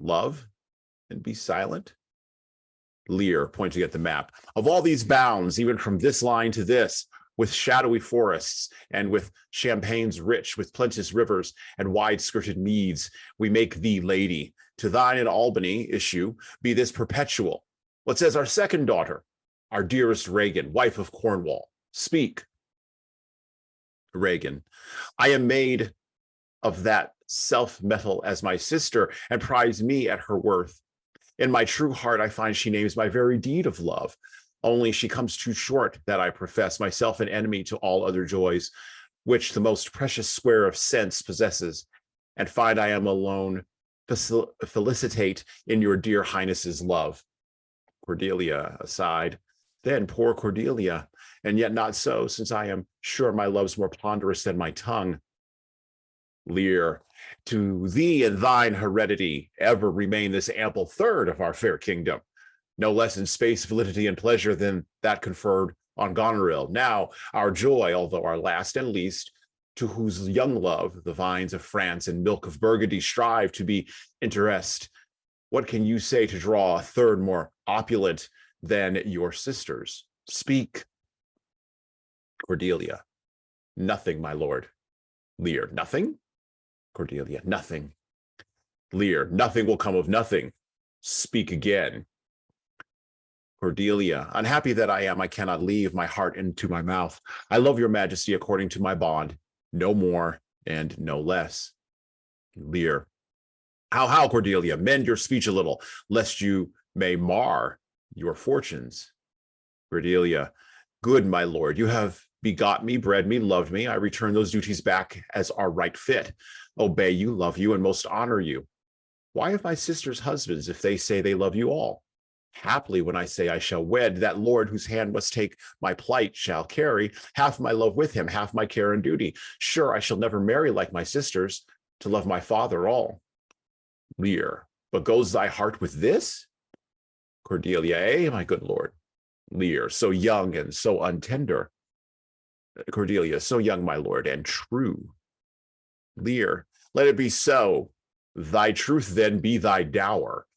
love and be silent? Lear, pointing at the map. Of all these bounds, even from this line to this, with shadowy forests and with champaigns rich, with plenteous rivers and wide-skirted meads, we make thee lady. To thine in Albany issue be this perpetual. What says our second daughter, our dearest Regan, wife of Cornwall? Speak. Regan, I am made of that self-metal as my sister, and prize me at her worth. In my true heart, I find she names my very deed of love. Only she comes too short that I profess myself an enemy to all other joys, which the most precious square of sense possesses, and find I am alone felicitate in your dear highness's love. Cordelia aside, then poor Cordelia, and yet not so, since I am sure my love's more ponderous than my tongue. Lear, to thee and thine heredity ever remain this ample third of our fair kingdom, no less in space, validity, and pleasure than that conferred on Goneril. Now our joy, although our last and least, to whose young love the vines of France and milk of Burgundy strive to be interest. What can you say to draw a third more opulent than your sisters? Speak. Cordelia, nothing, my lord. Lear, nothing? Cordelia, nothing. Lear, nothing will come of nothing. Speak again. Cordelia, unhappy that I am, I cannot leave my heart into my mouth. I love your majesty according to my bond, no more and no less. Lear, how, Cordelia, mend your speech a little, lest you may mar your fortunes. Cordelia, good, my lord, you have begot me, bred me, loved me. I return those duties back as are right fit. Obey you, love you, and most honor you. Why have my sisters husbands if they say they love you all? Haply when I say I shall wed, that lord whose hand must take my plight shall carry half my love with him, half my care and duty. Sure, I shall never marry like my sisters, to love my father all. Lear, but goes thy heart with this? Cordelia, eh, my good lord? Lear, so young and so untender. Cordelia, so young, my lord, and true. Lear, let it be so. Thy truth then be thy dower.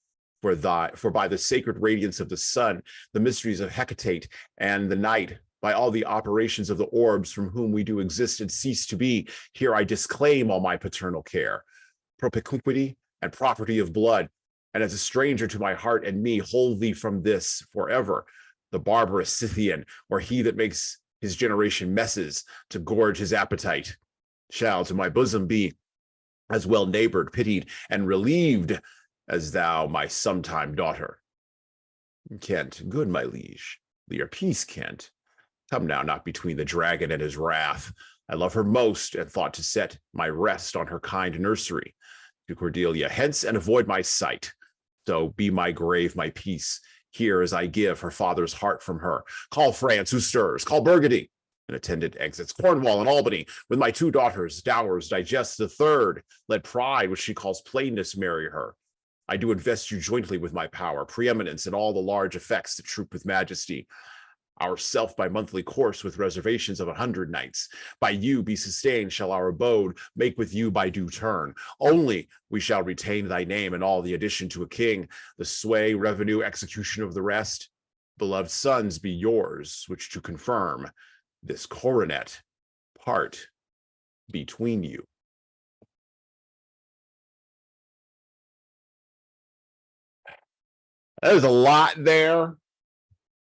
For by the sacred radiance of the sun, the mysteries of Hecate and the night, by all the operations of the orbs from whom we do exist and cease to be, here I disclaim all my paternal care, propinquity and property of blood, and as a stranger to my heart and me, hold thee from this forever, the barbarous Scythian, or he that makes his generation messes to gorge his appetite, shall to my bosom be as well neighbored, pitied, and relieved as thou, my sometime daughter. Kent, good my liege. Lear, peace, Kent. Come now, not between the dragon and his wrath. I love her most, and thought to set my rest on her kind nursery. To Cordelia, hence and avoid my sight. So be my grave, my peace, here as I give her father's heart from her. Call France, who stirs, call Burgundy. An attendant exits Cornwall and Albany, with my two daughters, dowers, digest the third. Let pride, which she calls plainness, marry her. I do invest you jointly with my power, preeminence, and all the large effects that troop with majesty. Ourself by monthly course with reservations of 100 nights. By you be sustained shall our abode, make with you by due turn. Only we shall retain thy name and all the addition to a king, the sway, revenue, execution of the rest. Beloved sons be yours, which to confirm this coronet part between you. There's a lot there.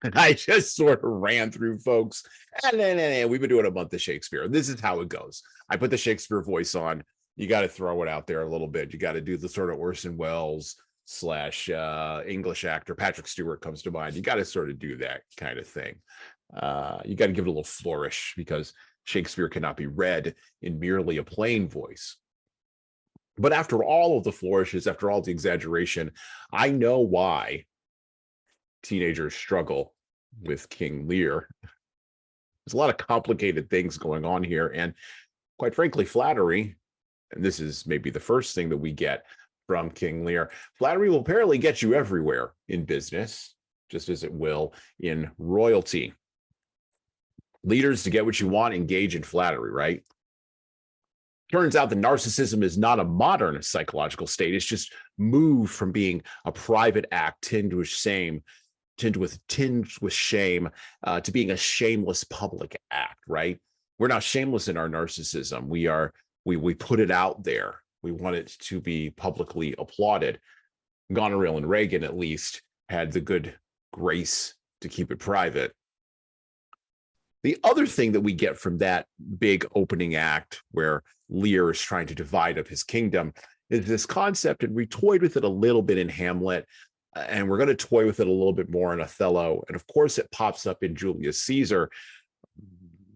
And I just sort of ran through, folks. And then we've been doing a month of Shakespeare. This is how it goes. I put the Shakespeare voice on. You got to throw it out there a little bit. You got to do the sort of Orson Welles / English actor. Patrick Stewart comes to mind. You got to sort of do that kind of thing. You got to give it a little flourish, because Shakespeare cannot be read in merely a plain voice. But after all of the flourishes, after all the exaggeration, I know why teenagers struggle with King Lear. There's a lot of complicated things going on here, and quite frankly, flattery, and this is maybe the first thing that we get from King Lear, flattery will apparently get you everywhere in business, just as it will in royalty. Leaders, to get what you want, engage in flattery, right? Turns out that narcissism is not a modern psychological state. It's just moved from being a private act tinged with shame, to being a shameless public act, right? We're not shameless in our narcissism. We put it out there. We want it to be publicly applauded. Goneril and Reagan, at least, had the good grace to keep it private. The other thing that we get from that big opening act where Lear is trying to divide up his kingdom is this concept, and we toyed with it a little bit in Hamlet, and we're going to toy with it a little bit more in Othello, and of course it pops up in Julius Caesar.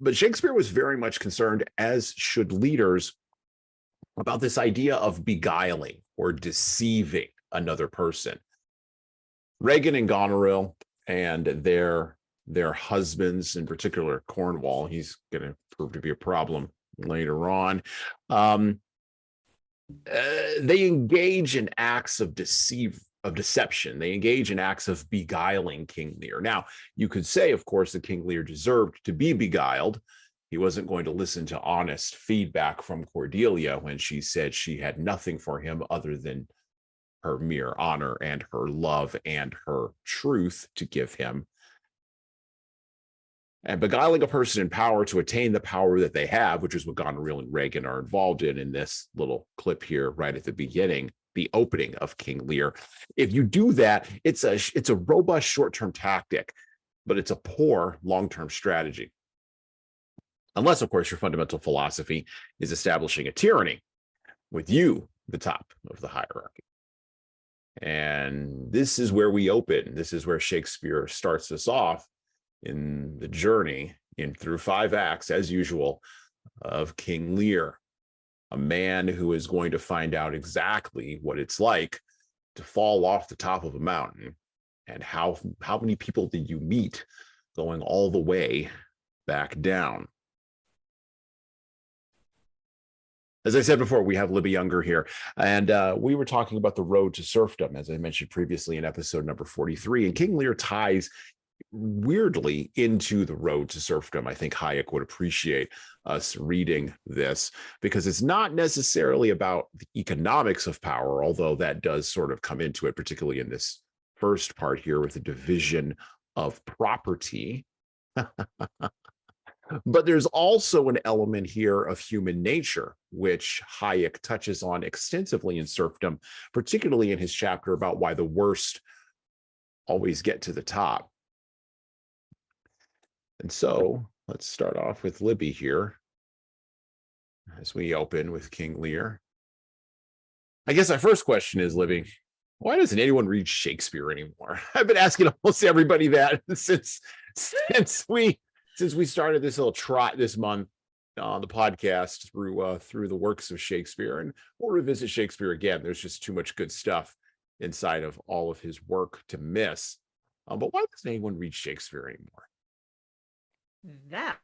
But Shakespeare was very much concerned, as should leaders, about this idea of beguiling or deceiving another person. Regan and Goneril and their husbands, in particular Cornwall, he's going to prove to be a problem later on. They engage in acts of deception. They engage in acts of beguiling King Lear. Now, you could say, of course, that King Lear deserved to be beguiled. He wasn't going to listen to honest feedback from Cordelia when she said she had nothing for him other than her mere honor and her love and her truth to give him. And beguiling a person in power to attain the power that they have, which is what Goneril and Regan are involved in this little clip here right at the beginning, the opening of King Lear. If you do that, it's a robust short-term tactic, but it's a poor long-term strategy. Unless, of course, your fundamental philosophy is establishing a tyranny with you the top of the hierarchy. And this is where we open. This is where Shakespeare starts us off in the journey through 5 acts, as usual, of King Lear, a man who is going to find out exactly what it's like to fall off the top of a mountain, and how many people did you meet going all the way back down. As I said before, we have Libby Unger here, and we were talking about the road to serfdom, as I mentioned previously in episode number 43, and King Lear ties weirdly into the road to serfdom. I think Hayek would appreciate us reading this, because it's not necessarily about the economics of power, although that does sort of come into it, particularly in this first part here with the division of property. But there's also an element here of human nature, which Hayek touches on extensively in Serfdom, particularly in his chapter about why the worst always get to the top. And so let's start off with Libby here as we open with King Lear. I guess our first question is, Libby, why doesn't anyone read Shakespeare anymore? I've been asking almost everybody that since we started this little trot this month on the podcast through the works of Shakespeare, and we'll revisit Shakespeare again. There's just too much good stuff inside of all of his work to miss. But why doesn't anyone read Shakespeare anymore? That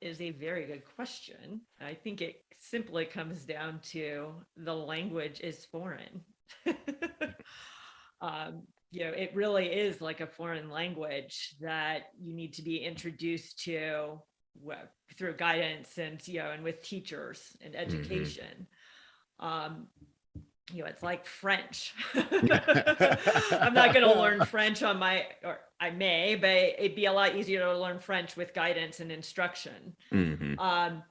is a very good question. I think it simply comes down to the language is foreign. It really is like a foreign language that you need to be introduced to through guidance and with teachers and education. It's like French. I'm not going to learn French or I may, but it'd be a lot easier to learn French with guidance and instruction. The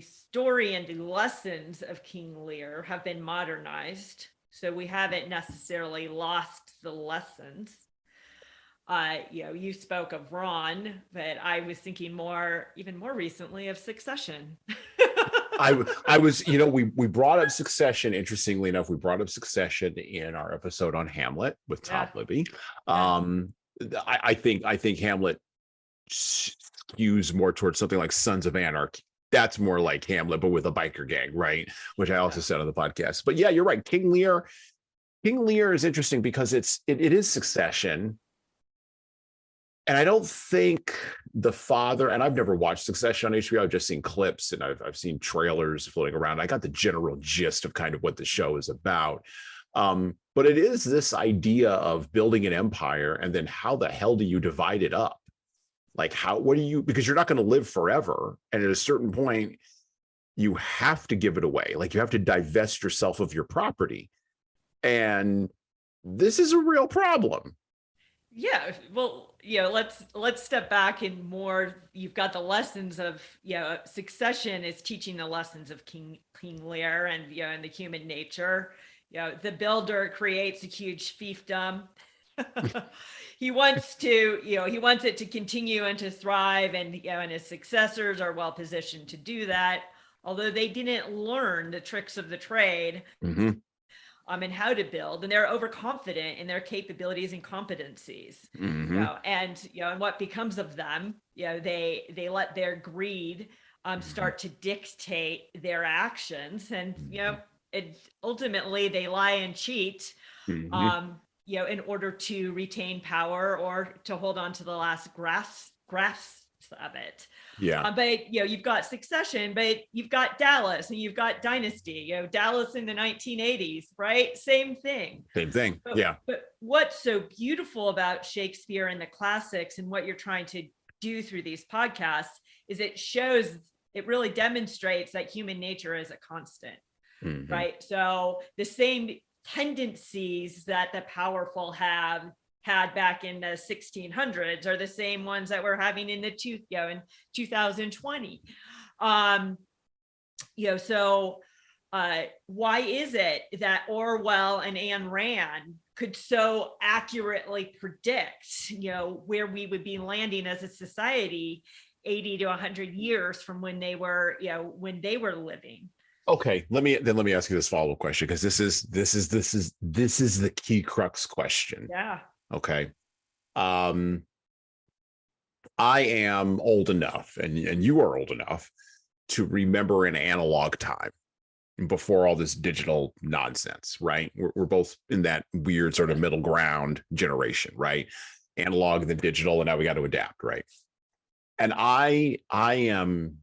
story and the lessons of King Lear have been modernized, so we haven't necessarily lost the lessons. You spoke of Ron, but I was thinking even more recently of Succession. I was, we brought up Succession. Interestingly enough, we brought up Succession in our episode on Hamlet with Tom Libby. I think Hamlet skews more towards something like Sons of Anarchy. That's more like Hamlet, but with a biker gang, right? Which I also said on the podcast. But yeah, you're right. King Lear is interesting because it is Succession. And I don't think the father, and I've never watched Succession on HBO, I've just seen clips and I've seen trailers floating around. I got the general gist of kind of what the show is about. But it is this idea of building an empire, and then how the hell do you divide it up? Like what do you, because you're not going to live forever. And at a certain point, you have to give it away. Like you have to divest yourself of your property. And this is a real problem. Yeah, well, let's step back and more. You've got the lessons of, succession is teaching the lessons of King Lear and and the human nature. The builder creates a huge fiefdom. He wants it to continue and to thrive, and his successors are well positioned to do that. Although they didn't learn the tricks of the trade. Mm-hmm. And how to build, and they're overconfident in their capabilities and competencies. Mm-hmm. And what becomes of them, they let their greed start to dictate their actions, and ultimately they lie and cheat, Mm-hmm. in order to retain power or to hold on to the last grasps of it. Yeah. But you've got succession, but you've got Dallas and you've got dynasty. Dallas in the 1980s, right? Same thing. Same thing. But, Yeah. But what's so beautiful about Shakespeare and the classics, and what you're trying to do through these podcasts, is it really demonstrates that human nature is a constant, Mm-hmm. right? So the same tendencies that the powerful had back in the 1600s are the same ones that we're having in in 2020. So why is it that Orwell and Ayn Rand could so accurately predict, where we would be landing as a society 80 to 100 years from when they were living? Okay, let me ask you this follow-up question, because this is the key crux question. Yeah. Okay. I am old enough, and you are old enough to remember an analog time before all this digital nonsense, right? We're both in that weird sort of middle ground generation, right? Analog, then digital, and now we got to adapt, right? And I am,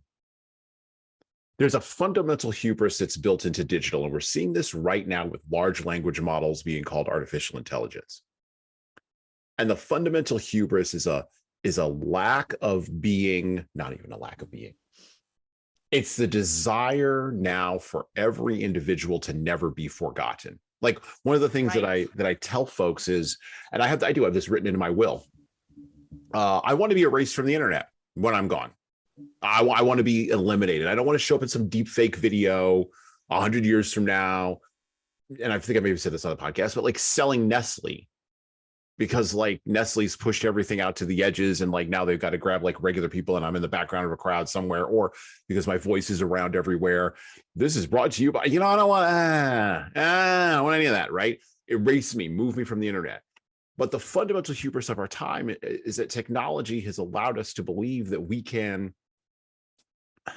there's a fundamental hubris that's built into digital, and we're seeing this right now with large language models being called artificial intelligence. And the fundamental hubris is a lack of being, not even a lack of being. It's the desire now for every individual to never be forgotten. Like one of the things Right. that I tell folks is, and I do have this written into my will. I want to be erased from the internet when I'm gone. I want to be eliminated. I don't want to show up in some deep fake video 100 years from now. And I think I maybe said this on the podcast, but like selling Nestle, because like Nestle's pushed everything out to the edges, and like now they've got to grab like regular people, and I'm in the background of a crowd somewhere, or because my voice is around everywhere. This is brought to you by, I don't want any of that, right? Erase me, move me from the internet. But the fundamental hubris of our time is that technology has allowed us to believe that we can,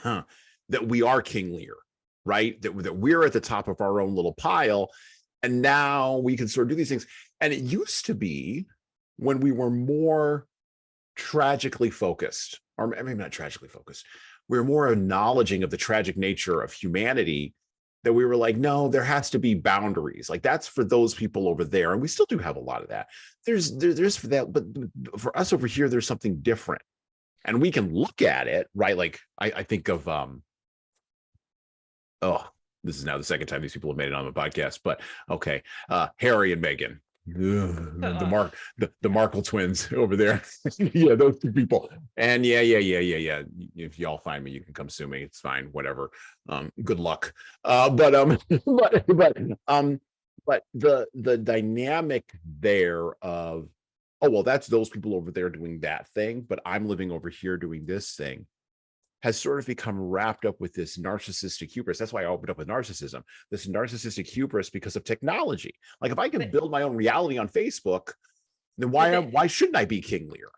that we are King Lear, right? That we're at the top of our own little pile. And now we can sort of do these things. And it used to be, when we were more tragically focused, or maybe not tragically focused, we were more acknowledging of the tragic nature of humanity, that we were like, no, there has to be boundaries. Like that's for those people over there. And we still do have a lot of that. There's for that, but for us over here, there's something different. And we can look at it, right? Like I think of, this is now the second time these people have made it on the podcast, but okay. Harry and Meghan, the Markle twins over there. Yeah, those two people. And yeah. If y'all find me, you can come sue me. It's fine, whatever. Good luck. But the dynamic there of, oh, well, that's those people over there doing that thing, but I'm living over here doing this thing, has sort of become wrapped up with this narcissistic hubris. That's why I opened up with narcissism, this narcissistic hubris because of technology. Like if I can build my own reality on Facebook, then why shouldn't I be King Lear?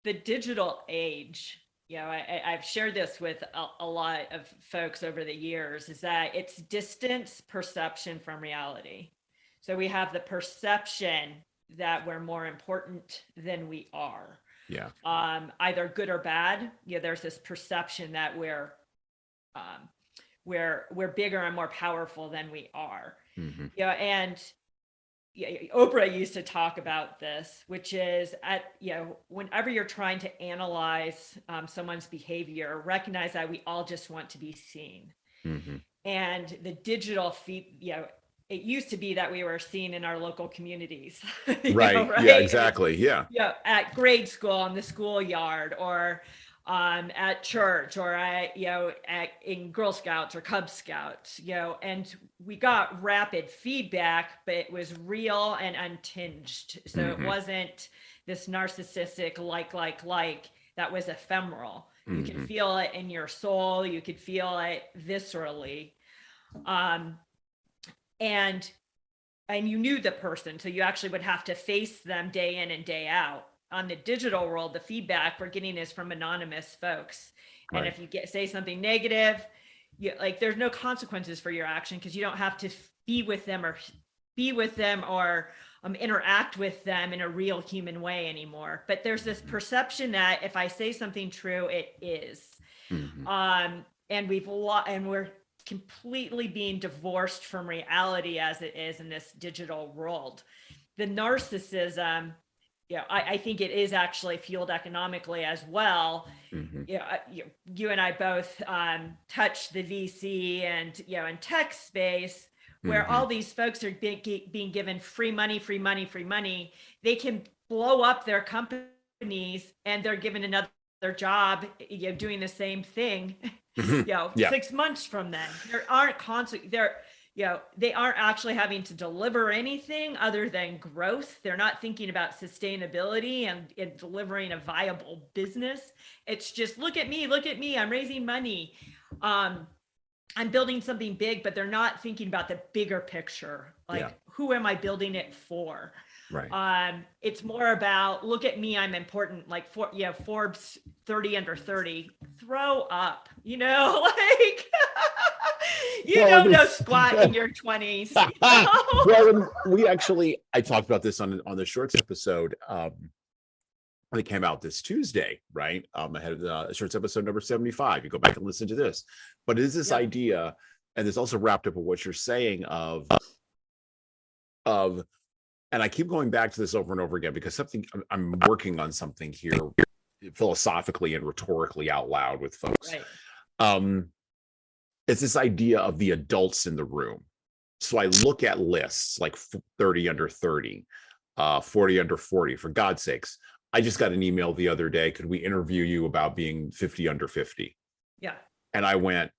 The digital age, I've shared this with a lot of folks over the years, is that it's distance perception from reality. So we have the perception that we're more important than we are. Yeah. Either good or bad. There's this perception that we're bigger and more powerful than we are. Mm-hmm. And Oprah used to talk about this, which is whenever you're trying to analyze someone's behavior, recognize that we all just want to be seen. Mm-hmm. And the digital feed, it used to be that we were seen in our local communities. Right. Right? Yeah, exactly. Yeah. At grade school, in the schoolyard, or at church, or in Girl Scouts or Cub Scouts, and we got rapid feedback, but it was real and untinged. So Mm-hmm. it wasn't this narcissistic that was ephemeral. You Mm-hmm. could feel it in your soul. You could feel it viscerally. And you knew the person, so you actually would have to face them day in and day out. On the digital world, the feedback we're getting is from anonymous folks. And Right. if you say something negative, there's no consequences for your action, because you don't have to be with them or interact with them in a real human way anymore. But there's this perception that if I say something true, it is. Mm-hmm. And we're completely being divorced from reality as it is in this digital world. The narcissism, I think it is actually fueled economically as well. Mm-hmm. You and I both touch the VC and tech space, where Mm-hmm. all these folks are being given free money. They can blow up their companies, and they're given another job, doing the same thing. Yeah. 6 months from then, there aren't they aren't actually having to deliver anything other than growth. They're not thinking about sustainability and delivering a viable business. It's just, look at me, I'm raising money. I'm building something big, but they're not thinking about the bigger picture. Who am I building it for? Right. It's more about, look at me, I'm important. Forbes 30 under 30, throw up, don't know squat in your 20s. Well, I talked about this on the Shorts episode. It came out this Tuesday, right? Ahead of the Shorts episode number 75. You go back and listen to this. But it is this idea, and it's also wrapped up with what you're saying of, and I keep going back to this over and over again, because I'm working on something here philosophically and rhetorically out loud with folks. Right. It's this idea of the adults in the room. So I look at lists like 30 under 30, 40 under 40, for God's sakes. I just got an email the other day. Could we interview you about being 50 under 50? Yeah. And I went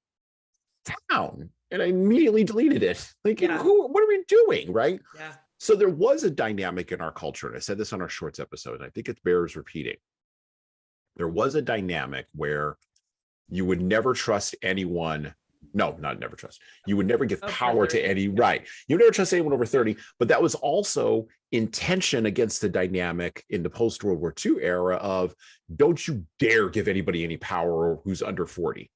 down, and I immediately deleted it. What are we doing? Right. Yeah. So there was a dynamic in our culture, and I said this on our Shorts episode, and I think it bears repeating. There was a dynamic where you would never trust anyone. No, not never trust. You would never give power to any, right. You would never trust anyone over 30, but that was also in tension against the dynamic in the post-World War II era of, don't you dare give anybody any power who's under 40,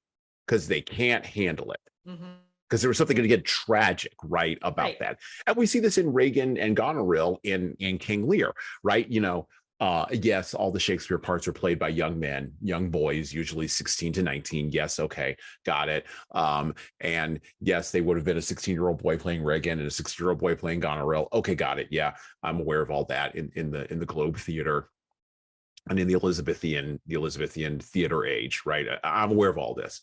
because they can't handle it. Mm-hmm. Because there was something going to get tragic, right, about that. And we see this in Reagan and Goneril in King Lear, right? Yes, all the Shakespeare parts are played by young men, young boys, usually 16 to 19. Yes, okay, got it. And yes, they would have been a 16-year-old boy playing Reagan and a 16-year-old boy playing Goneril. Okay, got it. Yeah, I'm aware of all that in the Globe Theater and in the Elizabethan theater age, right? I'm aware of all this.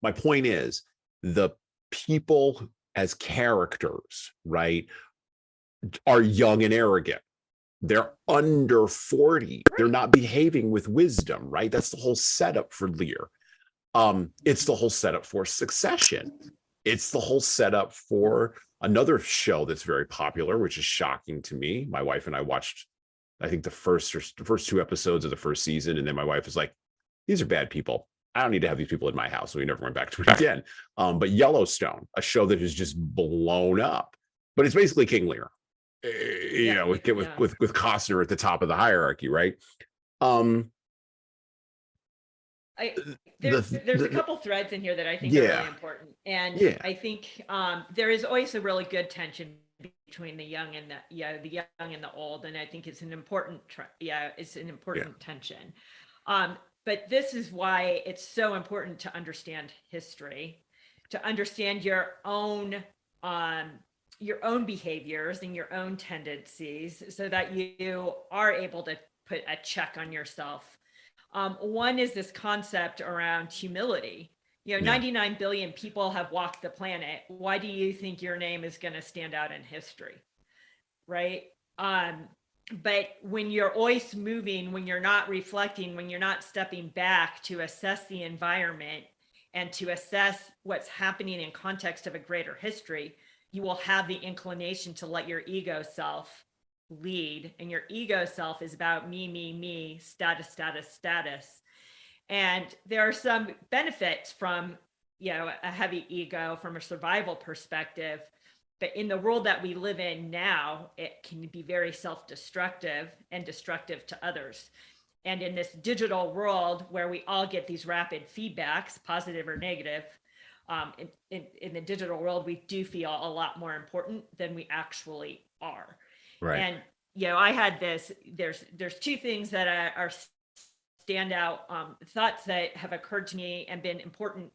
My point is, the people as characters, right, are young and arrogant. They're under 40. They're not behaving with wisdom, right? That's the whole setup for Lear. It's the whole setup for Succession. It's the whole setup for another show that's very popular, which is shocking to me. My wife and I watched, I think, the first 2 episodes of the first season, and then my wife was like, "These are bad people. I don't need to have these people in my house." So we never went back to it again. But Yellowstone, a show that has just blown up, but it's basically King Lear. With Costner at the top of the hierarchy, right? There's a couple threads in here that I think are really important, and I think there is always a really good tension between the young and the young and the old, and I think it's an important tension. But this is why it's so important to understand history, to understand your own your own behaviors and your own tendencies so that you are able to put a check on yourself. One is this concept around humility. 99 billion people have walked the planet. Why do you think your name is going to stand out in history? Right? But when you're always moving, when you're not reflecting, when you're not stepping back to assess the environment and to assess what's happening in context of a greater history, you will have the inclination to let your ego self lead. And your ego self is about me, status, status, status. And there are some benefits from, a heavy ego from a survival perspective. But in the world that we live in now, it can be very self-destructive and destructive to others. And in this digital world where we all get these rapid feedbacks, positive or negative, in the digital world, we do feel a lot more important than we actually are. Right. And, I had this, there's two things that are standout thoughts that have occurred to me and been important,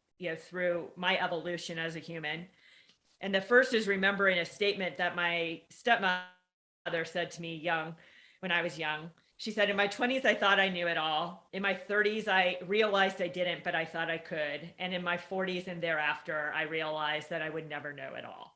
through my evolution as a human. And the first is remembering a statement that my stepmother said to me when I was young. She said, in my 20s, I thought I knew it all. In my 30s, I realized I didn't, but I thought I could. And in my 40s and thereafter, I realized that I would never know it all.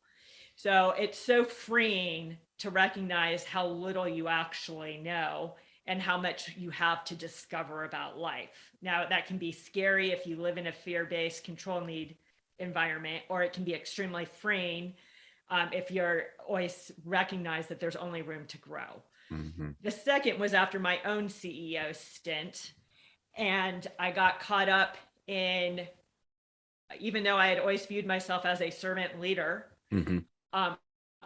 So it's so freeing to recognize how little you actually know and how much you have to discover about life. Now, that can be scary if you live in a fear-based control need environment, or it can be extremely freeing if you're always recognize that there's only room to grow. Mm-hmm. The second was after my own CEO stint, and I got caught up in, even though I had always viewed myself as a servant leader, mm-hmm.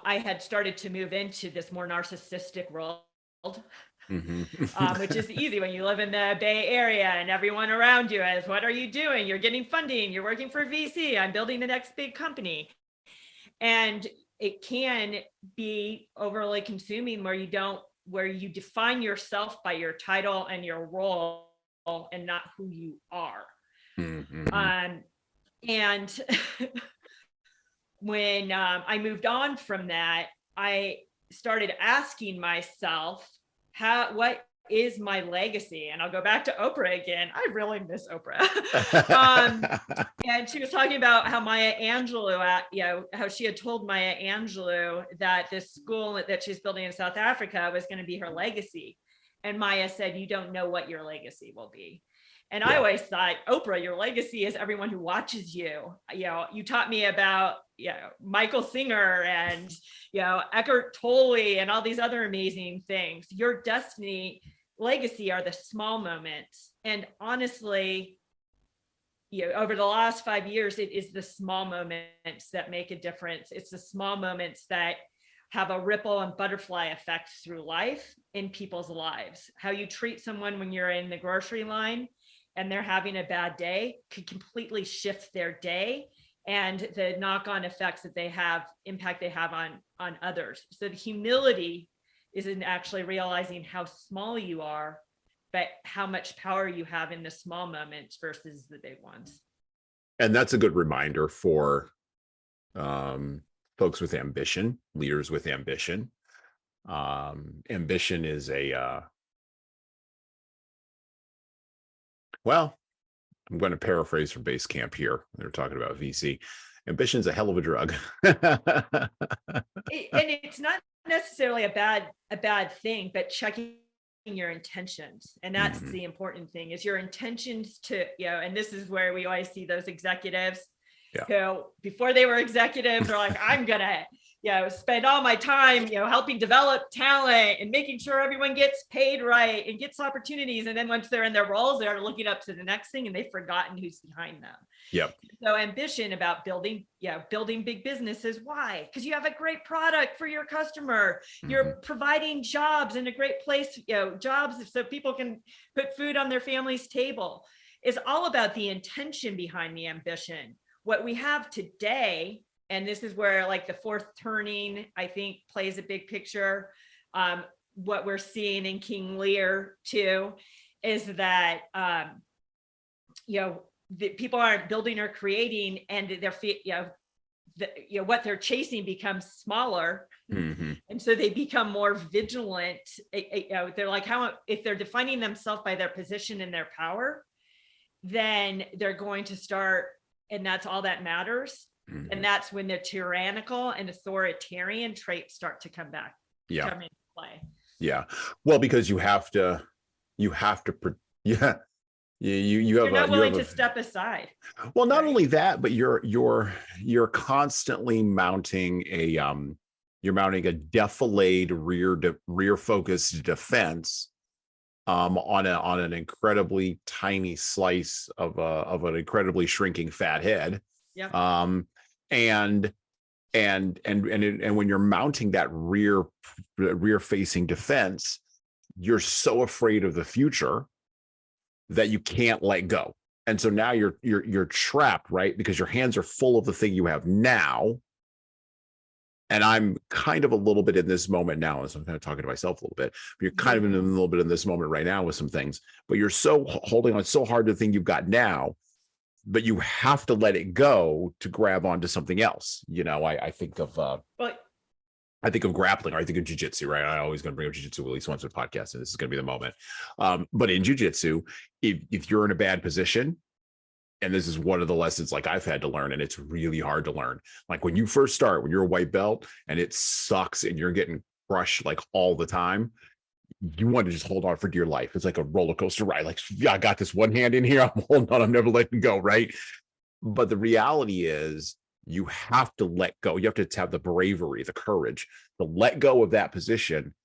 I had started to move into this more narcissistic world, mm-hmm. Which is easy when you live in the Bay Area and everyone around you is, what are you doing? You're getting funding, you're working for VC, I'm building the next big company. And it can be overly consuming where you define yourself by your title and your role and not who you are. Mm-hmm. And when I moved on from that, I started asking myself, what is my legacy? And I'll go back to Oprah again. I really miss Oprah. And she was talking about how Maya Angelou, how she had told Maya Angelou that this school that she's building in South Africa was going to be her legacy. And Maya said, you don't know what your legacy will be. And I always thought, Oprah, your legacy is everyone who watches you. You taught me about, Michael Singer and, Eckhart Tolle and all these other amazing things. Your destiny legacy are the small moments. And honestly, over the last 5 years, it is the small moments that make a difference. It's the small moments that have a ripple and butterfly effect through life in people's lives. How you treat someone when you're in the grocery line and they're having a bad day could completely shift their day and the knock-on effects that they have on others. So the humility is in actually realizing how small you are, but how much power you have in the small moments versus the big ones. And that's a good reminder for folks with ambition, leaders with ambition. Ambition is well, I'm going to paraphrase from Base Camp here. They're talking about VC. Ambition's a hell of a drug. And it's not necessarily a bad thing, but checking your intentions. And that's the important thing, is your intentions to, and this is where we always see those executives who, before they were executives, are like, I'm going to, spend all my time, helping develop talent and making sure everyone gets paid right and gets opportunities. And then once they're in their roles, they're looking up to the next thing and they've forgotten who's behind them. Yep. So ambition about building big businesses. Why? Because you have a great product for your customer. You're providing jobs in a great place, jobs so people can put food on their family's table. It's all about the intention behind the ambition. What we have today, and this is where like the fourth turning, I think, plays a big picture. What we're seeing in King Lear too, is that, the people aren't building or creating, and what they're chasing becomes smaller. Mhm. And so they become more vigilant. They're like, if they're defining themselves by their position and their power, then they're going to start, and that's all that matters. Mhm. And that's when the tyrannical and authoritarian traits start to come into play. Yeah. Well, because you have to, yeah. You have You're not willing to a, step aside. well, not right? only that, but you're constantly mounting a defilade rear focused defense on an incredibly tiny slice of an incredibly shrinking fat head. Yep. And when you're mounting that rear facing defense, you're so afraid of the future that you can't let go. And so now you're trapped, right? Because your hands are full of the thing you have now. And I'm kind of a little bit in this moment now, as I'm kind of talking to myself a little bit, but you're kind of in a little bit in this moment right now with some things, but you're so holding on so hard to the thing you've got now, but you have to let it go to grab onto something else. I think of grappling, or I think of jujitsu, right? I always going to bring up jujitsu at least once with podcast, and this is going to be the moment. But in jujitsu, if you're in a bad position, and this is one of the lessons like I've had to learn, and it's really hard to learn. Like when you first start, when you're a white belt and it sucks and you're getting crushed like all the time, you want to just hold on for dear life. It's like a roller coaster ride. Like, yeah, I got this one hand in here. I'm holding on. I'm never letting go, right? But the reality is you have to let go. You have to have the bravery, the courage to let go of that position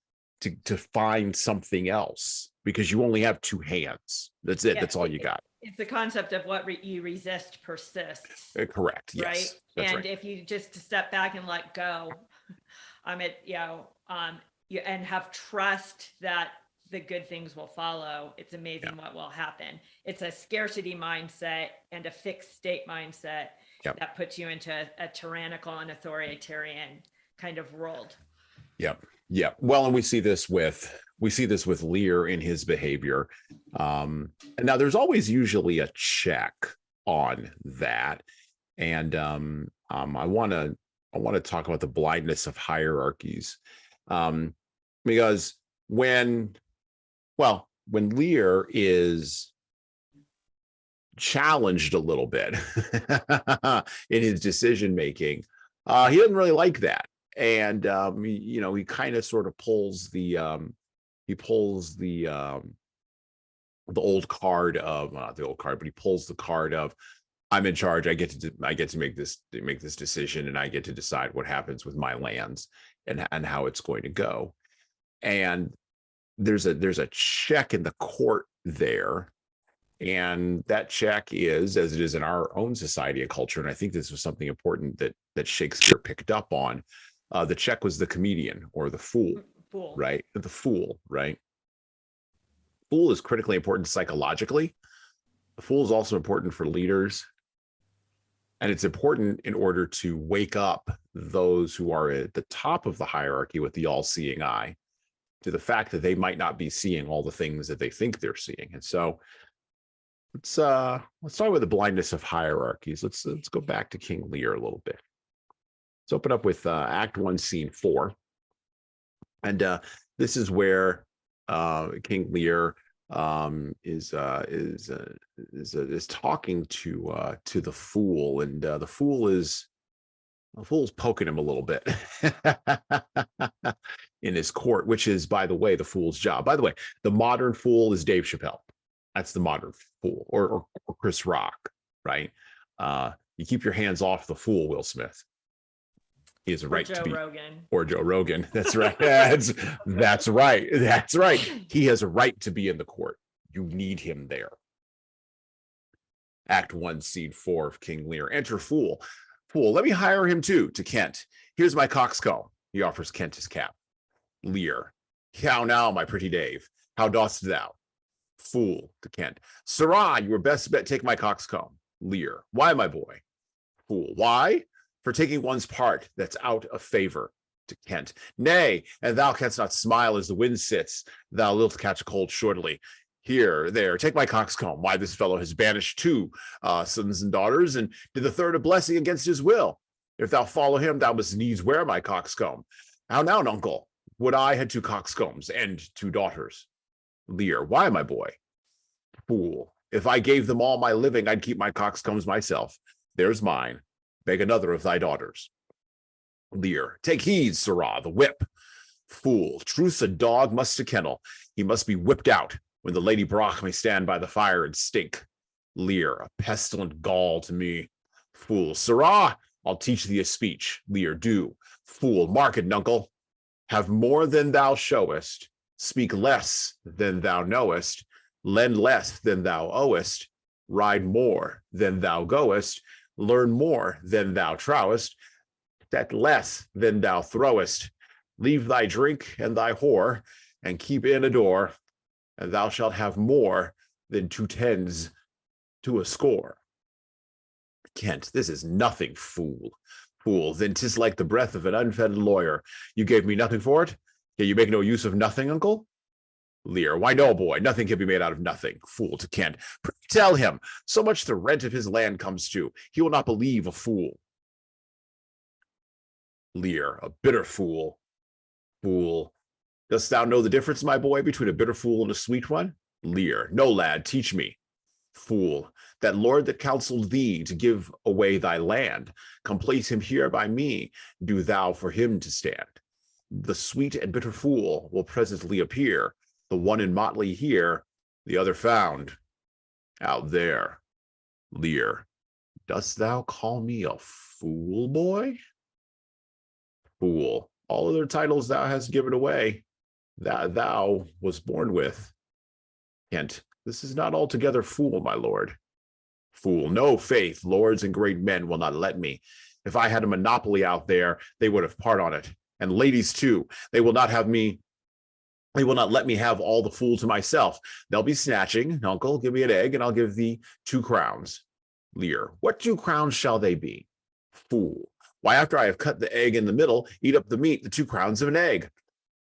to find something else, because you only have two hands. That's it. That's all you got. It's the concept of what you resist persists. Correct. Yes. Right. That's and right. if you just step back and let go, and have trust that the good things will follow, it's amazing what will happen. It's a scarcity mindset and a fixed state mindset that puts you into a tyrannical and authoritarian kind of world. Yep. Yeah. Well, and we see this with Lear in his behavior. And now there's always usually a check on that. And I want to talk about the blindness of hierarchies. Because when Lear is challenged a little bit in his decision making, he doesn't really like that. And he kind of sort of pulls the old card of, not the old card, but he pulls the card of, I'm in charge. I get to make this decision, and I get to decide what happens with my lands and how it's going to go. And there's a check in the court there. And that check is, as it is in our own society and culture, and I think this was something important that Shakespeare picked up on. The check was the comedian or the fool, right? The fool, right? Fool is critically important psychologically. The fool is also important for leaders. And it's important in order to wake up those who are at the top of the hierarchy with the all-seeing eye to the fact that they might not be seeing all the things that they think they're seeing. And so let's start with the blindness of hierarchies. Let's go back to King Lear a little bit. Let's open up with Act 1, Scene 4. And this is where King Lear is talking to the fool, and the fool's poking him a little bit in his court, which is, by the way, the fool's job. By the way, the modern fool is Dave Chappelle. That's the modern fool, or Chris Rock, right? You keep your hands off the fool, Will Smith. He has a right to be, or Joe Rogan. That's right. That's right. That's right. He has a right to be in the court. You need him there. Act 1, Scene 4 of King Lear. Enter fool. Fool, let me hire him too, to Kent. Here's my coxcomb. He offers Kent his cap. Lear. How now, my pretty Dave? How dost thou? Fool, to Kent. Sirrah, you were best bet take my coxcomb. Lear. Why, my boy? Fool. Why? For taking one's part that's out of favor, to Kent. Nay, and thou canst not smile as the wind sits. Thou wilt catch a cold shortly. Here, there, take my coxcomb. Why, this fellow has banished 2 sons and daughters, and did the third a blessing against his will. If thou follow him, thou must needs wear my coxcomb. How now, nuncle? Would I had 2 coxcombs and 2 daughters. Lear, why, my boy? Fool, if I gave them all my living, I'd keep my coxcombs myself. There's mine. Beg another of thy daughters. Lear, take heed, sirrah, the whip. Fool, truth's a dog must to kennel. He must be whipped out when the Lady Brock may stand by the fire and stink. Lear, a pestilent gall to me. Fool, sirrah, I'll teach thee a speech. Lear, do. Fool, mark it, nuncle. Have more than thou showest. Speak less than thou knowest. Lend less than thou owest. Ride more than thou goest. Learn more than thou trowest. Set less than thou throwest. Leave thy drink and thy whore, and keep in a door, and thou shalt have more than 2 tens to a score. Kent, this is nothing, fool. Fool, then 'tis like the breath of an unfed lawyer. You gave me nothing for it? Can you make no use of nothing, uncle? Lear, why no, boy, nothing can be made out of nothing. Fool to Kent, tell him, so much the rent of his land comes to, he will not believe a fool. Lear, a bitter fool. Fool, dost thou know the difference, my boy, between a bitter fool and a sweet one? Lear, no, lad, teach me. Fool, that lord that counseled thee to give away thy land, come place him here by me, do thou for him to stand. The sweet and bitter fool will presently appear, the one in motley here, the other found out there. Lear, dost thou call me a fool, boy? Fool, all other titles thou hast given away, that thou was born with. Kent, this is not altogether fool, my lord. Fool, no faith, lords and great men will not let me. If I had a monopoly out there, they would have part on it. And ladies too, they will not let me have all the fool to myself. They'll be snatching, uncle, give me an egg, and I'll give thee 2 crowns. Lear, what 2 crowns shall they be? Fool, why, after I have cut the egg in the middle, eat up the meat, the 2 crowns of an egg.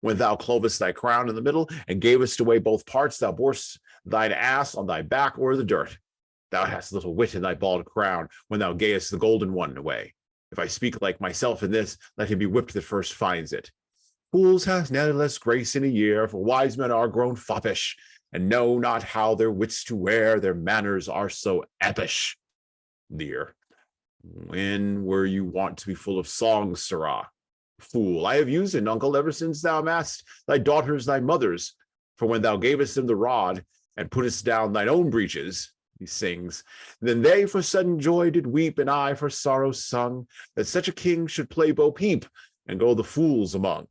When thou clovest thy crown in the middle, and gavest away both parts, thou borest thine ass on thy back o'er the dirt. Thou hast little wit in thy bald crown, when thou gayest the golden one away. If I speak like myself in this, let him be whipped that first finds it. Fools have nevertheless grace in a year, for wise men are grown foppish, and know not how their wits to wear, their manners are so eppish. Lear, when were you wont to be full of songs, sirrah? Fool, I have used it, uncle, ever since thou asked thy daughters thy mothers, for when thou gavest them the rod, and puttest down thine own breeches, he sings, then they for sudden joy did weep, and I for sorrow sung, that such a king should play Bo Peep, and go the fools among.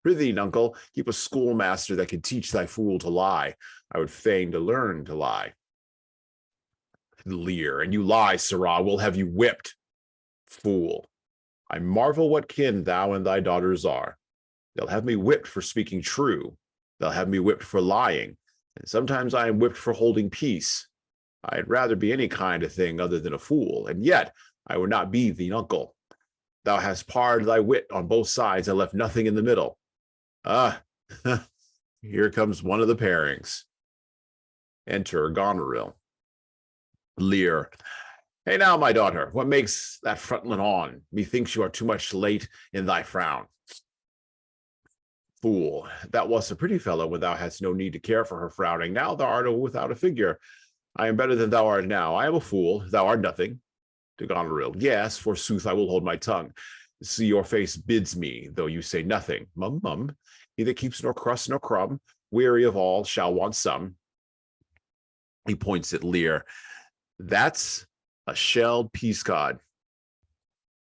Prithee, uncle, keep a schoolmaster that can teach thy fool to lie. I would fain to learn to lie. Lear, and you lie, sirrah, we'll have you whipped. Fool, I marvel what kin thou and thy daughters are. They'll have me whipped for speaking true. They'll have me whipped for lying. And sometimes I am whipped for holding peace. I'd rather be any kind of thing other than a fool, and yet I would not be thee uncle. Thou hast parred thy wit on both sides and left nothing in the middle. Ah, here comes one of the pairings. Enter Goneril. Lear, hey now, my daughter, what makes that frontlet on? Methinks you are too much late in thy frown. Fool, that was a pretty fellow when thou hadst no need to care for her frowning. Now thou art without a figure. I am better than thou art now. I am a fool, thou art nothing. To Goneril, yes, forsooth, I will hold my tongue. See, your face bids me, though you say nothing. Mum, mum. He that keeps nor crust nor crumb, weary of all, shall want some. He points at Lear. That's a shelled peace cod.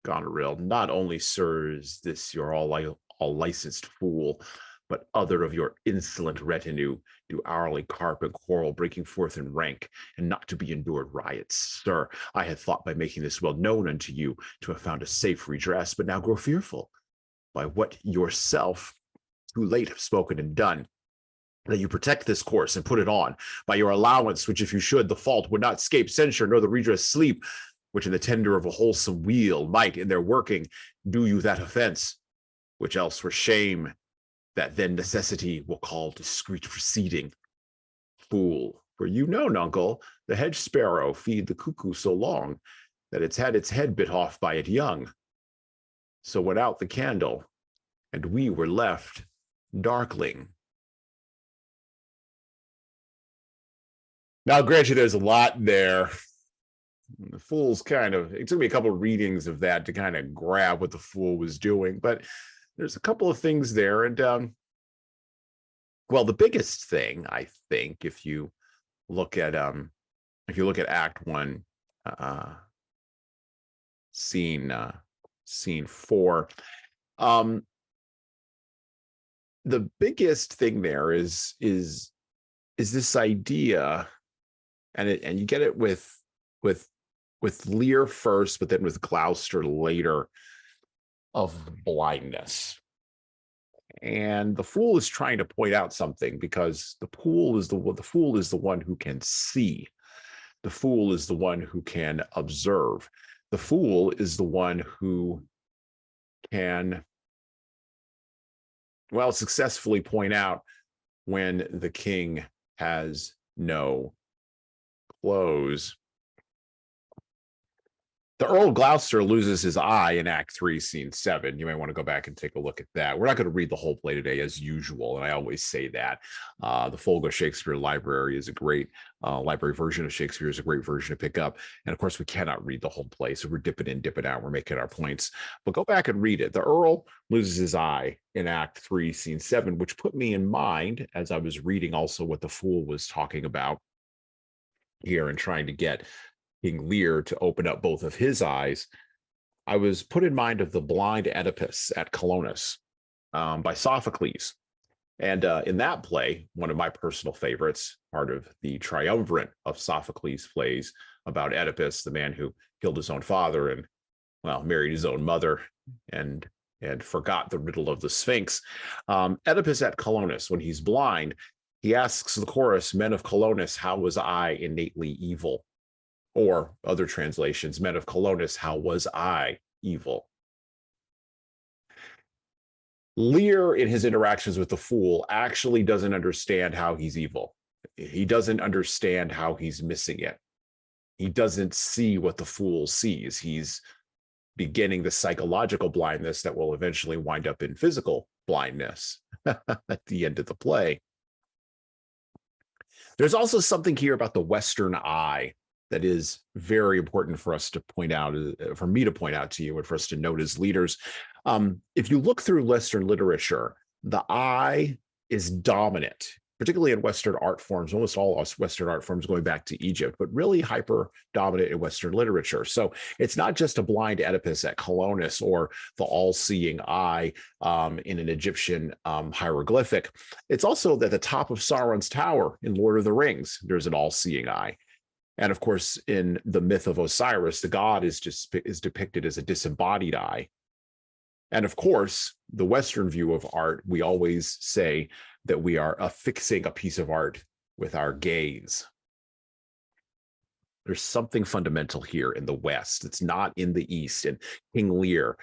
Goneril, not only, sir, is this your all licensed fool, but other of your insolent retinue do hourly carp and quarrel, breaking forth in rank, and not to be endured riots. Sir, I had thought by making this well known unto you to have found a safe redress, but now grow fearful by what yourself too late have spoken and done, that you protect this course and put it on by your allowance, which if you should, the fault would not scape censure, nor the redress sleep, which in the tender of a wholesome weal might in their working do you that offense, which else were shame, that then necessity will call discreet proceeding. Fool, for you know, nuncle, the hedge sparrow feed the cuckoo so long that it's had its head bit off by it young. So went out the candle, and we were left darkling. Now, grant you, there's a lot there. The Fool's it took me a couple of readings of that to kind of grab what the Fool was doing, but there's a couple of things there. And well, the biggest thing, I think, if you look at Act 1, scene 4, the biggest thing there is this idea, and you get it with Lear first, but then with Gloucester later, of blindness. And the Fool is trying to point out something, because the Fool is the one who can see. The Fool is the one who can observe. The Fool is the one who can, well, successfully point out when the king has no clothes. The Earl of Gloucester loses his eye in Act 3, Scene 7. You may want to go back and take a look at that. We're not going to read the whole play today, as usual, and I always say that. The Folgo Shakespeare Library is a great library version of Shakespeare, is a great version to pick up. And of course, we cannot read the whole play, so we're dipping in, dipping out. We're making our points. But go back and read it. The Earl loses his eye in Act 3, Scene 7, which put me in mind, as I was reading also what the Fool was talking about here and trying to get King Lear to open up both of his eyes. I was put in mind of the blind Oedipus at Colonus by Sophocles. And in that play, one of my personal favorites, part of the triumvirate of Sophocles plays about Oedipus, the man who killed his own father and, well, married his own mother and forgot the riddle of the Sphinx. Oedipus at Colonus, when he's blind, he asks the chorus, "Men of Colonus, how was I innately evil?" Or other translations, "Men of Colonus, how was I evil?" Lear, in his interactions with the Fool, actually doesn't understand how he's evil. He doesn't understand how he's missing it. He doesn't see what the Fool sees. He's beginning the psychological blindness that will eventually wind up in physical blindness at the end of the play. There's also something here about the Western eye that is very important for us to point out, for me to point out to you, and for us to note as leaders. If you look through Western literature, the eye is dominant, particularly in Western art forms, almost all Western art forms going back to Egypt, but really hyper dominant in Western literature. So it's not just a blind Oedipus at Colonus or the all-seeing eye in an Egyptian hieroglyphic. It's also at the top of Sauron's tower in Lord of the Rings, there's an all-seeing eye. And of course, in the myth of Osiris, the god is depicted as a disembodied eye. And of course, the Western view of art, we always say that we are affixing a piece of art with our gaze. There's something fundamental here in the West. It's not in the East. And King Lear,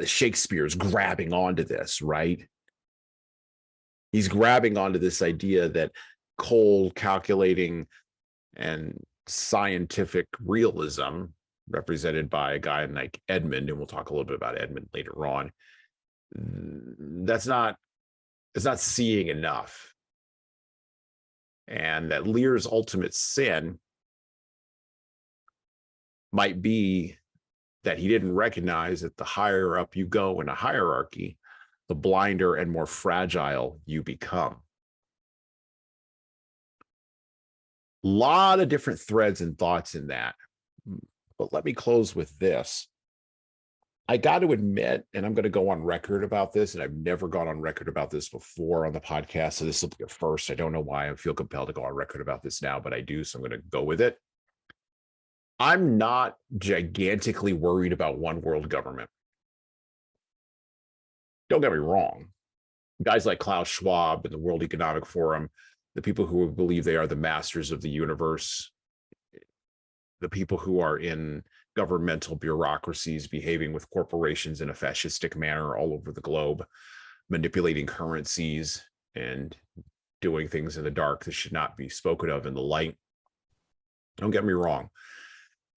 Shakespeare's grabbing onto this, right? He's grabbing onto this idea that cold, calculating, and scientific realism, represented by a guy like Edmund, and we'll talk a little bit about Edmund later on, it's not seeing enough. And that Lear's ultimate sin might be that he didn't recognize that the higher up you go in a hierarchy, the blinder and more fragile you become. A lot of different threads and thoughts in that. But let me close with this. I got to admit, and I'm going to go on record about this, and I've never gone on record about this before on the podcast, so this will be a first. I don't know why I feel compelled to go on record about this now, but I do, so I'm going to go with it. I'm not gigantically worried about one world government. Don't get me wrong. Guys like Klaus Schwab and the World Economic Forum, the people who believe they are the masters of the universe, the people who are in governmental bureaucracies behaving with corporations in a fascistic manner all over the globe, manipulating currencies and doing things in the dark that should not be spoken of in the light. Don't get me wrong.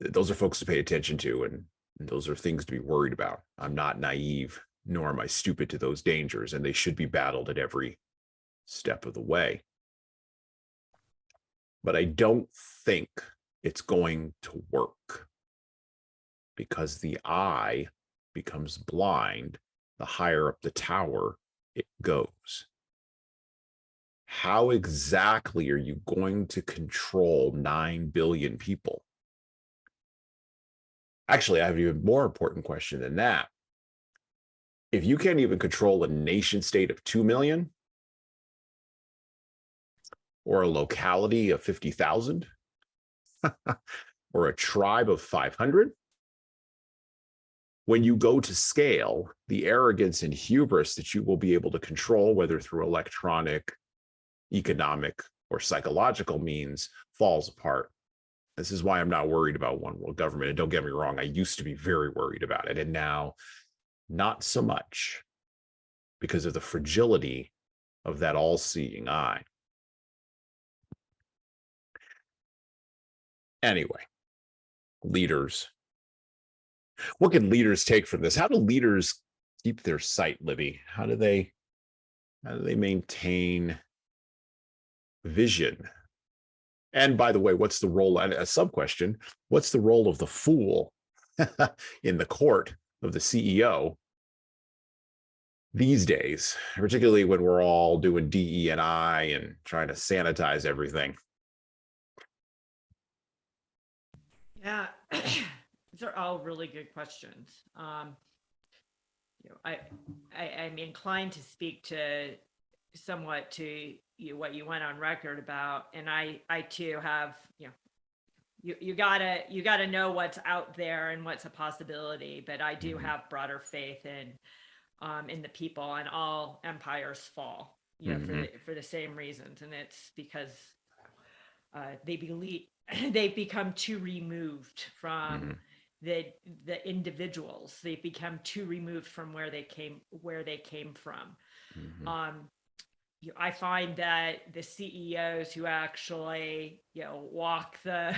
Those are folks to pay attention to, and And those are things to be worried about. I'm not naive, nor am I stupid to those dangers, and they should be battled at every step of the way. But I don't think it's going to work, because the eye becomes blind the higher up the tower it goes. How exactly are you going to control 9 billion people? Actually, I have an even more important question than that. If you can't even control a nation state of 2 million, or a locality of 50,000, or a tribe of 500, when you go to scale, the arrogance and hubris that you will be able to control, whether through electronic, economic, or psychological means, falls apart. This is why I'm not worried about one world government. And don't get me wrong, I used to be very worried about it, and now not so much, because of the fragility of that all-seeing eye. Anyway, leaders. What can leaders take from this? How do leaders keep their sight, Libby? How do they maintain vision? And by the way, what's the role, and a sub-question, what's the role of the fool in the court of the CEO these days, particularly when we're all doing DE&I and trying to sanitize everything? Yeah, these are all really good questions. I'm inclined to speak to somewhat to what you went on record about, and I too have, you gotta know what's out there and what's a possibility, but I do have broader faith in the people, and all empires fall, for the same reasons, and it's because they become too removed from the individuals. They become too removed from where they came from. I find that the CEOs who actually, walk the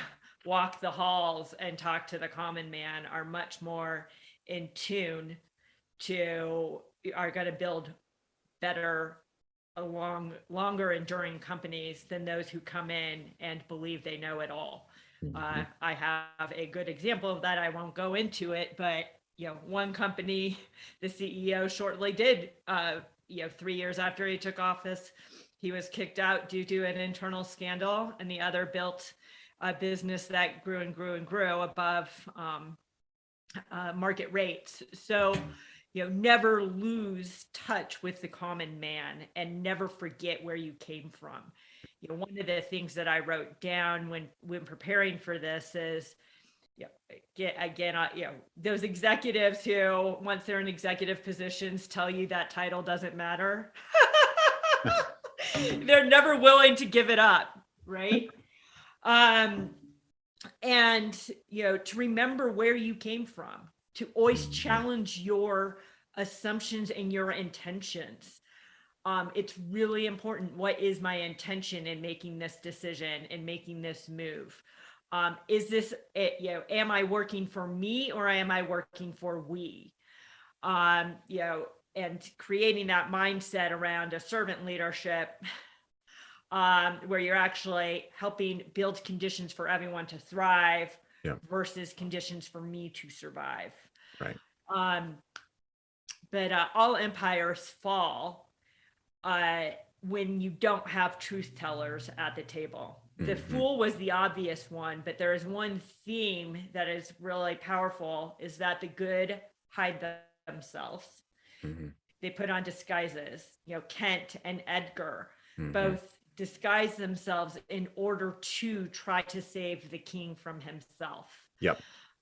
halls and talk to the common man are much more in tune are going to build better, longer enduring companies than those who come in and believe they know it all. I have a good example of that. I won't go into it, but one company, the CEO shortly did, 3 years after he took office, he was kicked out due to an internal scandal, and the other built a business that grew and grew and grew above market rates. So, never lose touch with the common man, and never forget where you came from. One of the things that I wrote down when preparing for this is, those executives who, once they're in executive positions, tell you that title doesn't matter. They're never willing to give it up, right? And to remember where you came from, to always challenge your assumptions and your intentions. It's really important. What is my intention in making this decision and making this move? Is this, am I working for me, or am I working for we? And creating that mindset around a servant leadership, where you're actually helping build conditions for everyone to thrive, versus conditions for me to survive. Right. But all empires fall when you don't have truth tellers at the table. The fool was the obvious one, but there is one theme that is really powerful, is that the good hide themselves. They put on disguises. Kent and Edgar both disguise themselves in order to try to save the king from himself.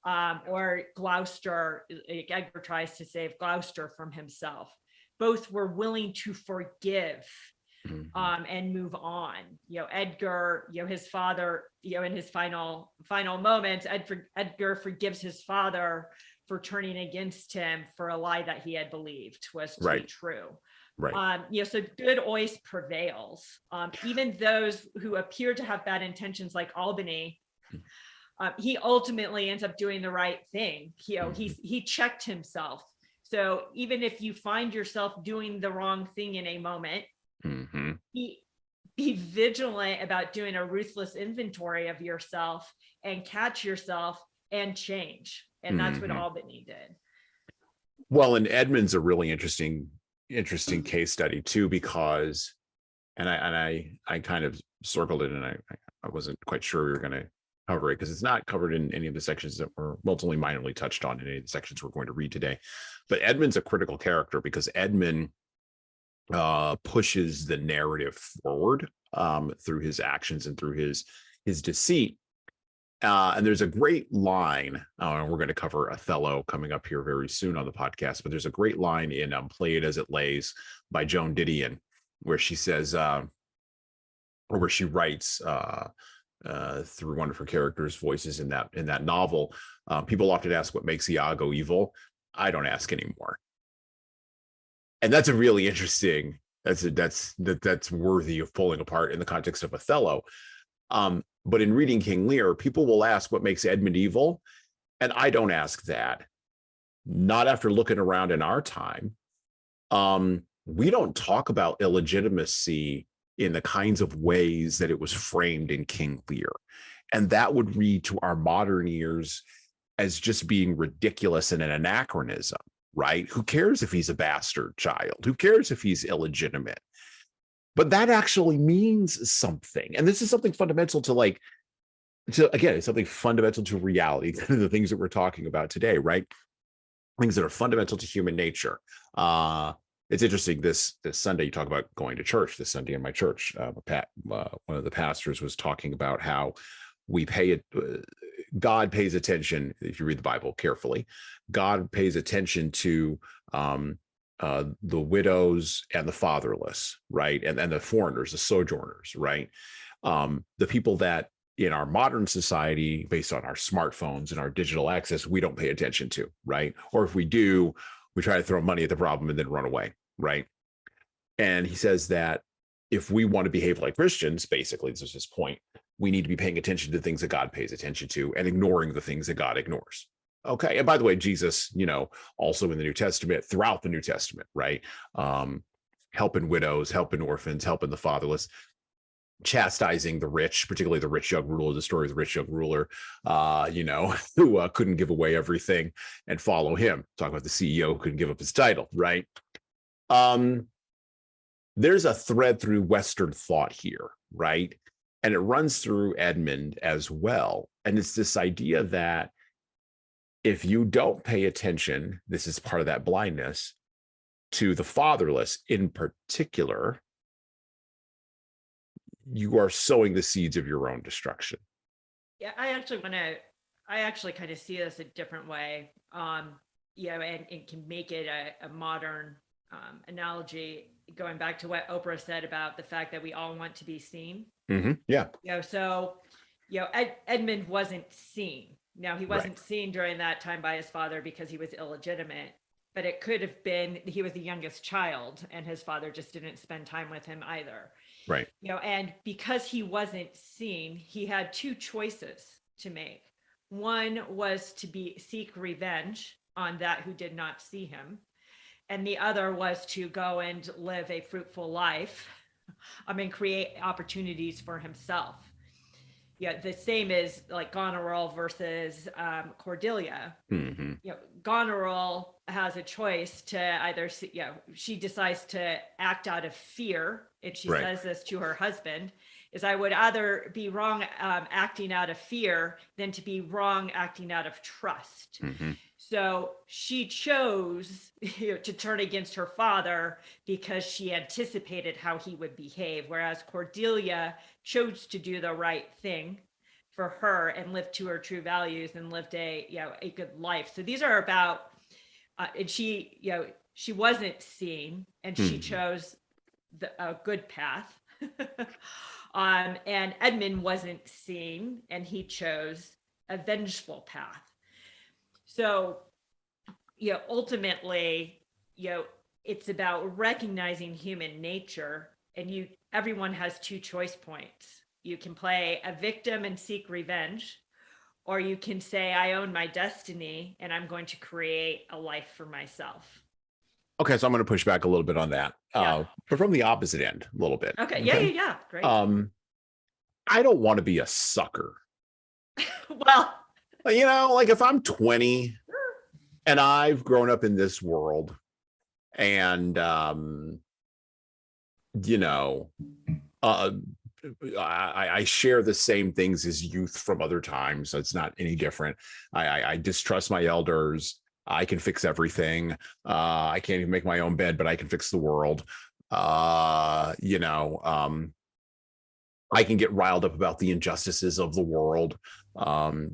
Or Gloucester, Edgar tries to save Gloucester from himself. Both were willing to forgive and move on. Edgar, his father, in his final moments, Edgar forgives his father for turning against him for a lie that he had believed was to be true. So good always prevails. Even those who appear to have bad intentions, like Albany, he ultimately ends up doing the right thing. He checked himself. So even if you find yourself doing the wrong thing in a moment, be vigilant about doing a ruthless inventory of yourself and catch yourself and change. And that's what Albany did. Well, and Edmund's a really interesting case study too, because, and I kind of circled it, and I wasn't quite sure we were going to cover it because it's not covered in any of the sections that were, well, it's only minorly touched on in any of the sections we're going to read today. But Edmund's a critical character because Edmund pushes the narrative forward through his actions and through his deceit. And there's a great line, we're going to cover Othello coming up here very soon on the podcast, but there's a great line in Play It As It Lays by Joan Didion, where she says, or where she writes through one of her characters' voices in that novel, people often ask what makes Iago evil. I don't ask anymore. And that's a really interesting, that's worthy of pulling apart in the context of Othello. But in reading King Lear, people will ask what makes Edmund evil. And I don't ask that. Not after looking around in our time. We don't talk about illegitimacy in the kinds of ways that it was framed in King Lear. And that would read to our modern ears as just being ridiculous and an anachronism, right? Who cares if he's a bastard child? Who cares if he's illegitimate? But that actually means something. And this is something fundamental to again, it's something fundamental to reality, the things that we're talking about today, right? Things that are fundamental to human nature. It's interesting, this Sunday, you talk about going to church. This Sunday in my church, one of the pastors was talking about how we pay it. God pays attention, if you read the Bible carefully, God pays attention to the widows and the fatherless, right? And the foreigners, the sojourners, right? The people that in our modern society, based on our smartphones and our digital access, we don't pay attention to, right? Or if we do, we try to throw money at the problem and then run away, right? And he says that if we want to behave like Christians, basically, this is his point, we need to be paying attention to things that God pays attention to and ignoring the things that God ignores. Okay. And by the way, Jesus, also in the New Testament, throughout the New Testament, right? Helping widows, helping orphans, helping the fatherless, chastising the rich, particularly the rich young ruler, the story of the rich young ruler, who couldn't give away everything and follow him. Talk about the CEO who couldn't give up his title, right? There's a thread through Western thought here, right? And it runs through Edmund as well. And it's this idea that if you don't pay attention, this is part of that blindness, to the fatherless in particular, you are sowing the seeds of your own destruction. Yeah, I actually kind of see this a different way, and can make it a modern analogy, going back to what Oprah said about the fact that we all want to be seen. Yeah. Edmund wasn't seen. Now, he wasn't Right. seen during that time by his father because he was illegitimate, but it could have been he was the youngest child and his father just didn't spend time with him either. Right. And because he wasn't seen, he had two choices to make. One was to seek revenge on that who did not see him. And the other was to go and live a fruitful life, create opportunities for himself. The same is like Goneril versus Cordelia. Goneril has a choice to either, she decides to act out of fear. And she says this to her husband, is I would either be wrong acting out of fear than to be wrong acting out of trust. So she chose to turn against her father because she anticipated how he would behave, whereas Cordelia chose to do the right thing for her and lived to her true values and lived a good life. So these are about, and she wasn't seen and she chose a good path. And Edmund wasn't seen and he chose a vengeful path. So, ultimately, it's about recognizing human nature, and everyone has two choice points. You can play a victim and seek revenge, or you can say, I own my destiny and I'm going to create a life for myself. Okay, so I'm going to push back a little bit on that, Yeah. but from the opposite end, a little bit. Okay. Yeah. Great. I don't want to be a sucker. Well, You know, like if I'm 20 and I've grown up in this world, and you know, I share the same things as youth from other times. So it's not any different. I distrust my elders. I can fix everything. I can't even make my own bed, but I can fix the world. I can get riled up about the injustices of the world. Whatever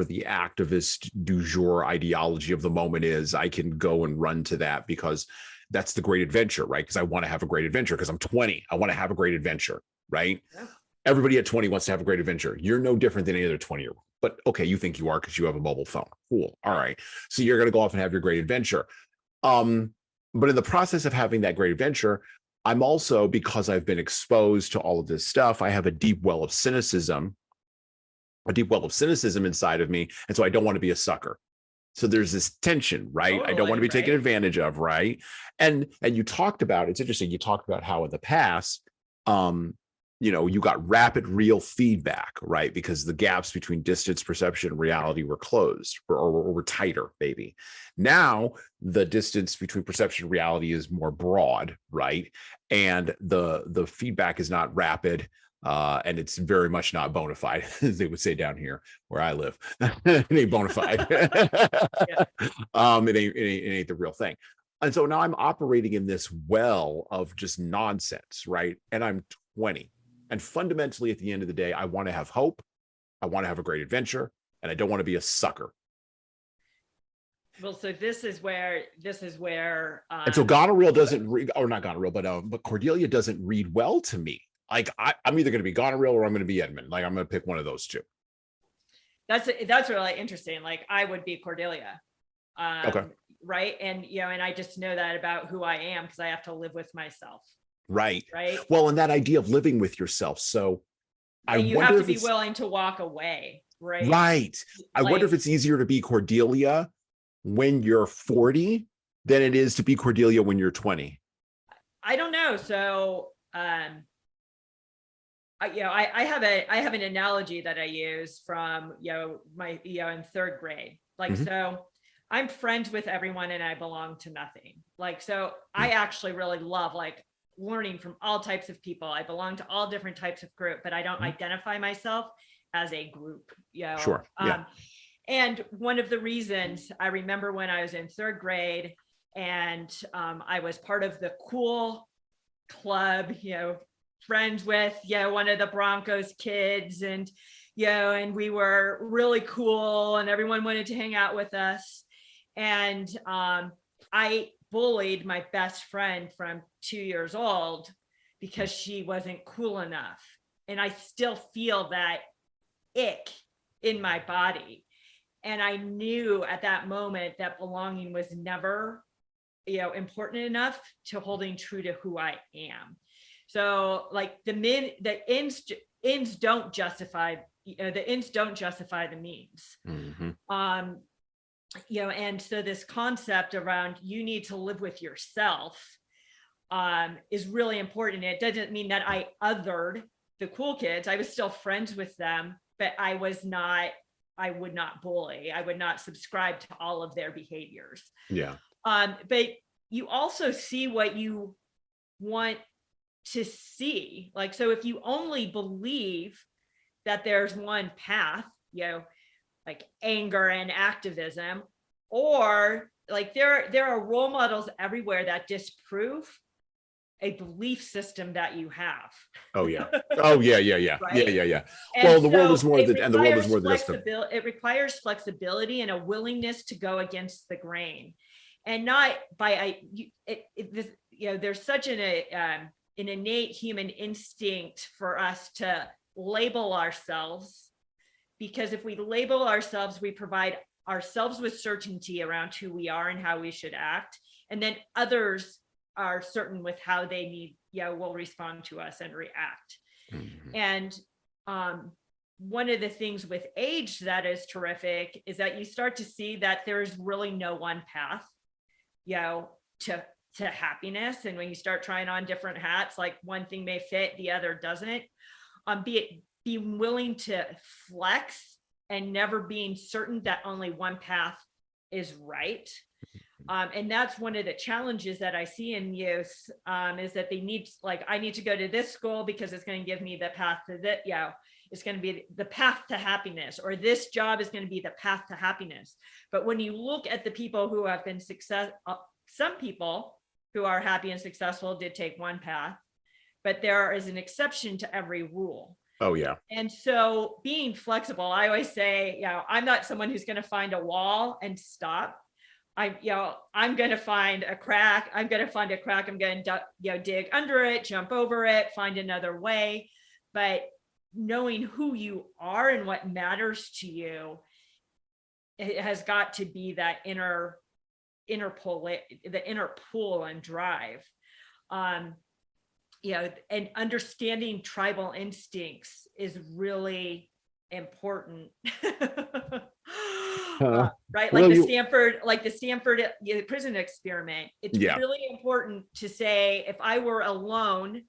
the activist du jour ideology of the moment is, I can go and run to that because that's the great adventure, right? Because I want to have a great adventure because I'm 20. I want to have a great adventure, right? Yeah. Everybody at 20 wants to have a great adventure. You're no different than any other 20-year-old. But okay, you think you are because you have a mobile phone. Cool. All right. So you're going to go off and have your great adventure. But in the process of having that great adventure, I'm also, because I've been exposed to all of this stuff, I have a deep well of cynicism inside of me. And so I don't want to be a sucker. So there's this tension, right? Totally, I don't want to be taken advantage of, right? And you talked about, it's interesting, you talked about how in the past, you got rapid real feedback, right? Because the gaps between distance perception and reality were closed or were tighter, maybe. Now the distance between perception and reality is more broad, right? And the feedback is not rapid. And it's very much not bona fide, as they would say down here where I live. It ain't bona fide. Yeah. It ain't the real thing. And so now I'm operating in this well of just nonsense, right? And I'm 20. And fundamentally, at the end of the day, I want to have hope. I want to have a great adventure, and I don't want to be a sucker. Well, so this is where. And so gonorrhea doesn't read, or not gonorrhea, but Cordelia doesn't read well to me. Like I'm either going to be gonorrhea or I'm going to be Edmund. Like I'm going to pick one of those two. That's really interesting. Like I would be Cordelia. Okay. Right. And, and I just know that about who I am because I have to live with myself. Right. Well, and that idea of living with yourself. So you have to be willing to walk away. Right. Right. I wonder if it's easier to be Cordelia when you're 40 than it is to be Cordelia when you're 20. I don't know. So, I have an analogy that I use from, my, in third grade. Like, mm-hmm. So I'm friends with everyone and I belong to nothing. Like, so I actually really love like learning from all types of people. I belong to all different types of group, but I don't identify myself as a group. Sure. Yeah. And one of the reasons I remember when I was in third grade and I was part of the cool club, friends with, one of the Broncos kids and, and we were really cool and everyone wanted to hang out with us. And I bullied my best friend from 2 years old because she wasn't cool enough. And I still feel that ick in my body. And I knew at that moment that belonging was never, important enough to holding true to who I am. So like the ends don't justify, the ends don't justify the means. Mm-hmm. And so this concept around you need to live with yourself is really important. It doesn't mean that I othered the cool kids. I was still friends with them, but I would not bully. I would not subscribe to all of their behaviors. Yeah. But you also see what you want to see. Like, so if you only believe that there's one path, like anger and activism, or like there are role models everywhere that disprove a belief system that you have. Oh yeah. Oh yeah. Right? Yeah. And well, the world is more than flexibility. It requires flexibility and a willingness to go against the grain, and not by there's such an innate human instinct for us to label ourselves, because if we label ourselves, we provide ourselves with certainty around who we are and how we should act, and then others are certain with how they will respond to us and react. Mm-hmm. And one of the things with age that is terrific is that you start to see that there's really no one path, to happiness. And when you start trying on different hats, like one thing may fit, the other doesn't. Be willing to flex and never being certain that only one path is right. And that's one of the challenges that I see in youth, is that they need, like, I need to go to this school because it's going to give me the path to that, it's going to be the path to happiness, or this job is going to be the path to happiness. But when you look at the people who have been some people who are happy and successful did take one path, but there is an exception to every rule. Oh, yeah. And so being flexible, I always say, I'm not someone who's going to find a wall and stop. I'm going to find a crack. I'm going to dig under it, jump over it, find another way. But knowing who you are and what matters to you, it has got to be that inner pull, the inner pull and drive. And understanding tribal instincts is really important. Right? Like the Stanford prison experiment. It's really important to say, if I were alone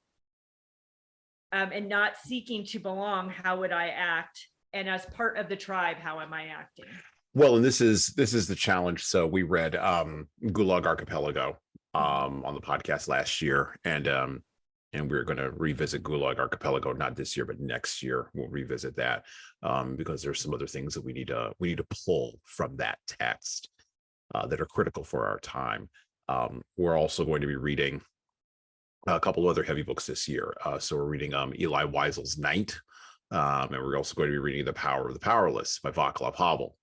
and not seeking to belong, how would I act? And as part of the tribe, how am I acting? Well, and this is the challenge. So we read Gulag Archipelago on the podcast last year, and we're going to revisit Gulag Archipelago, not this year, but next year. We'll revisit that because there's some other things that we need to pull from that text that are critical for our time. We're also going to be reading a couple of other heavy books this year. So we're reading Eli Wiesel's Night, and we're also going to be reading The Power of the Powerless by Václav Havel.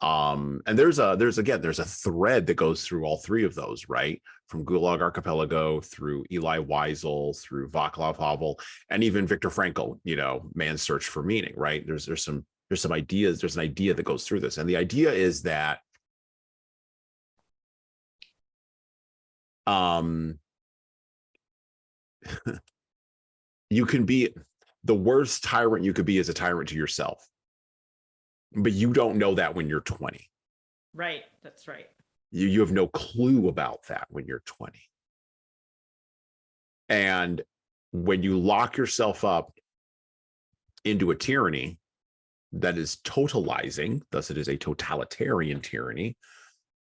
And there's a thread that goes through all three of those, right? From Gulag Archipelago through Eli Wiesel, through Václav Havel, and even Viktor Frankl, Man's Search for Meaning, right? There's some ideas, there's an idea that goes through this. And the idea is that you can be the worst tyrant you could be, as a tyrant to yourself. But you don't know that when you're 20. Right. That's right. You have no clue about that when you're 20. And when you lock yourself up into a tyranny that is totalizing, thus it is a totalitarian tyranny,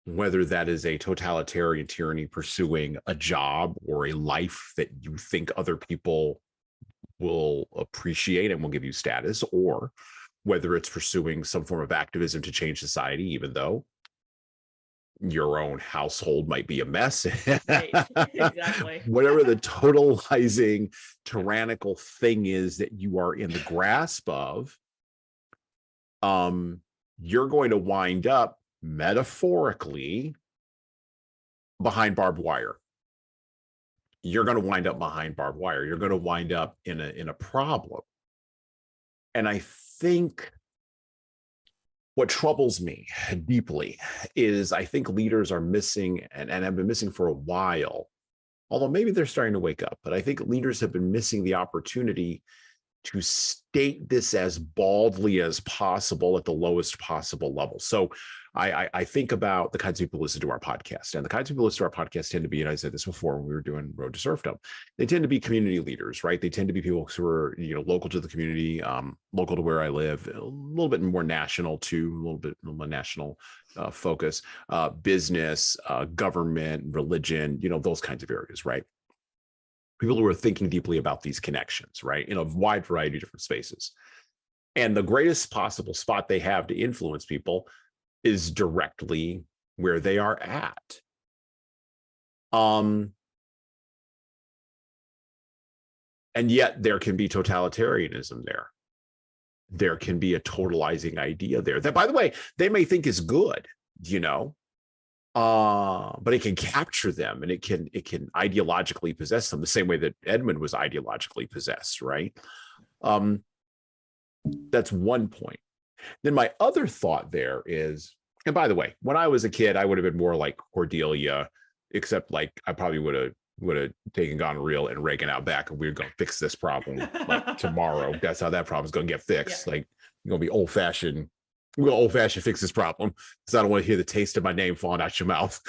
whether that is a totalitarian tyranny pursuing a job or a life that you think other people will appreciate and will give you status, or whether it's pursuing some form of activism to change society, even though your own household might be a mess. Right. Exactly. Whatever the totalizing, tyrannical thing is that you are in the grasp of, you're going to wind up metaphorically behind barbed wire. You're going to wind up behind barbed wire. You're going to wind up in a problem. And I think what troubles me deeply is I think leaders are missing, and have been missing for a while, although maybe they're starting to wake up, but I think leaders have been missing the opportunity to state this as baldly as possible at the lowest possible level. So I think about the kinds of people who listen to our podcast, and the kinds of people who listen to our podcast tend to be, and I said this before when we were doing Road to Serfdom, they tend to be community leaders, right? They tend to be people who are, local to the community, local to where I live, a little bit more national too, a little bit more national focus, business, government, religion, those kinds of areas, right? People who are thinking deeply about these connections, right? In a wide variety of different spaces. And the greatest possible spot they have to influence people is directly where they are at. And yet there can be totalitarianism there. There can be a totalizing idea there that, by the way, they may think is good, but it can capture them, and it can ideologically possess them the same way that Edmund was ideologically possessed, right? That's one point. Then my other thought there is, and by the way, when I was a kid, I would have been more like Cordelia, except like I probably would have would have taken gonorrhea and Reagan out back, and we we're going to fix this problem like tomorrow. That's how that problem's going to get fixed. Yeah. Like, you're going to be old fashioned. We're going to old fashioned fix this problem because I don't want to hear the taste of my name falling out your mouth.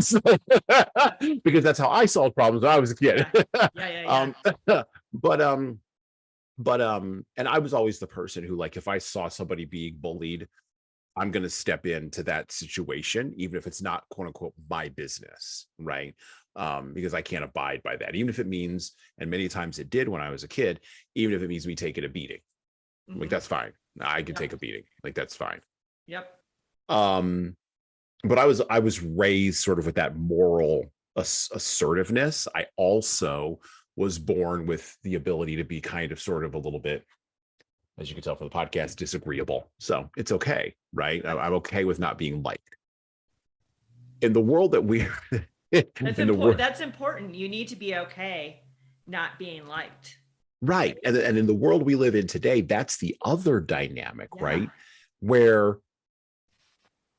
So, because that's how I solved problems when I was a kid. Yeah. But and I was always the person who, like, if I saw somebody being bullied, I'm going to step into that situation, even if it's not quote unquote my business, right? Because I can't abide by that, even if it means, and many times it did when I was a kid, even if it means me taking a beating. Like, that's fine. I can take a beating. Like, that's fine. Yep. But I was raised sort of with that moral assertiveness. I also was born with the ability to be kind of sort of a little bit, as you can tell from the podcast, disagreeable. So it's okay, right? I'm okay with not being liked. In the world that we're that's important. You need to be okay not being liked. Right. And in the world we live in today, that's the other dynamic, right? Where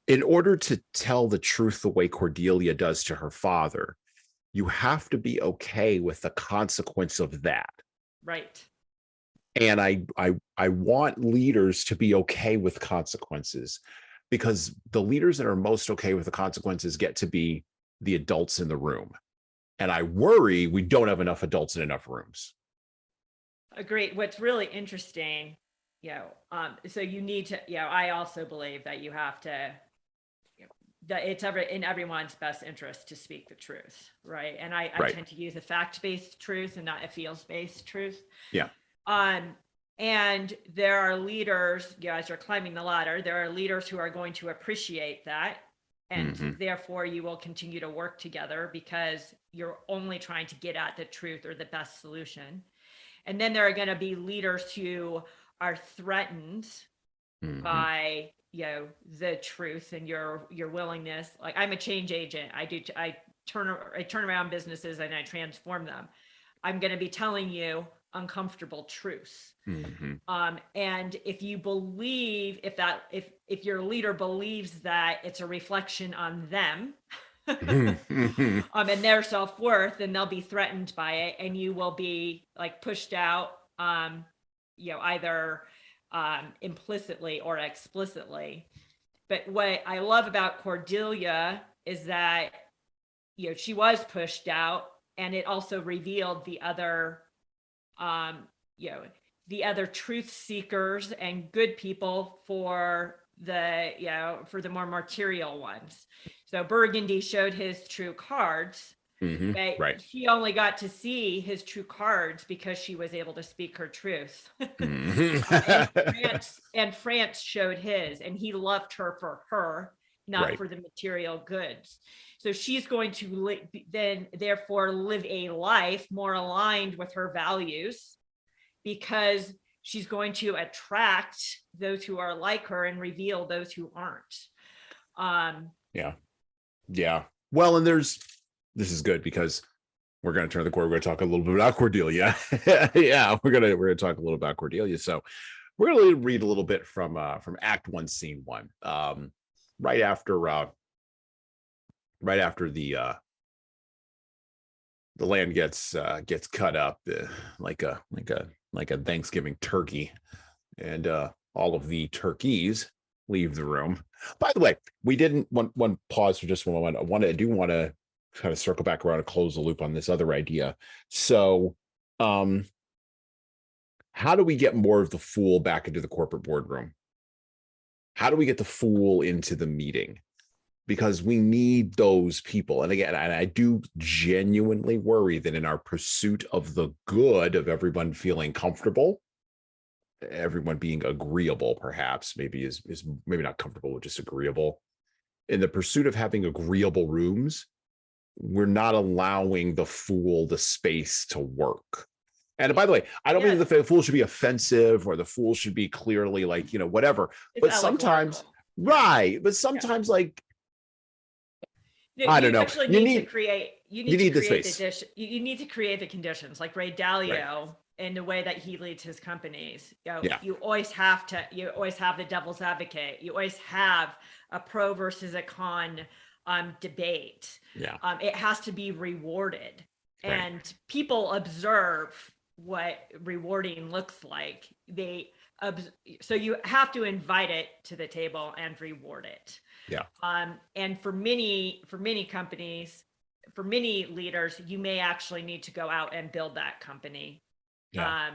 in order to tell the truth the way Cordelia does to her father, you have to be okay with the consequence of that. Right. And I want leaders to be okay with consequences, because the leaders that are most okay with the consequences get to be the adults in the room. And I worry we don't have enough adults in enough rooms. Agreed. What's really interesting, so you need to, I also believe that you have to, that it's in everyone's best interest to speak the truth, right? And I tend to use a fact-based truth and not a feels-based truth. Yeah. And there are leaders, as you're climbing the ladder, there are leaders who are going to appreciate that. And therefore you will continue to work together because you're only trying to get at the truth or the best solution. And then there are going to be leaders who are threatened by, the truth and your willingness. Like, I'm a change agent. I turn around businesses and I transform them. I'm going to be telling you uncomfortable truths. And if you believe, if your leader believes that it's a reflection on them, and their self-worth, then they'll be threatened by it, and you will be like pushed out, either implicitly or explicitly. But what I love about Cordelia is that, she was pushed out, and it also revealed the other, the other truth seekers and good people for the more material ones. So Burgundy showed his true cards, but right. she only got to see his true cards because she was able to speak her truth. And France showed his, and he loved her for her, not for the material goods. So she's going to then therefore live a life more aligned with her values, because she's going to attract those who are like her and reveal those who aren't. Yeah. Well, and this is good because we're going to turn the corner. We're going to talk a little bit about Cordelia. We're going to talk a little about Cordelia. So we're going to read a little bit from Act 1, Scene 1. Right after the land gets cut up like a Thanksgiving turkey, and all of the turkeys leave the room. By the way, we didn't one pause for just one moment. I do want to kind of circle back around and close the loop on this other idea. So, how do we get more of the fool back into the corporate boardroom? How do we get the fool into the meeting? Because we need those people. And again, I do genuinely worry that in our pursuit of the good of everyone feeling comfortable, everyone being agreeable, perhaps maybe is maybe not comfortable with just agreeable. In the pursuit of having agreeable rooms, we're not allowing the fool the space to work. And by the way, I don't mean that the fool should be offensive or the fool should be clearly like, whatever. But sometimes, but sometimes like, I don't know. Actually you need to create the conditions, like Ray Dalio in the way that he leads his companies. You always have the devil's advocate. You always have a pro versus a con debate. It has to be rewarded. and people observe what rewarding looks like. So you have to invite it to the table and reward it. Yeah. And for many companies, for many leaders, you may actually need to go out and build that company. Yeah.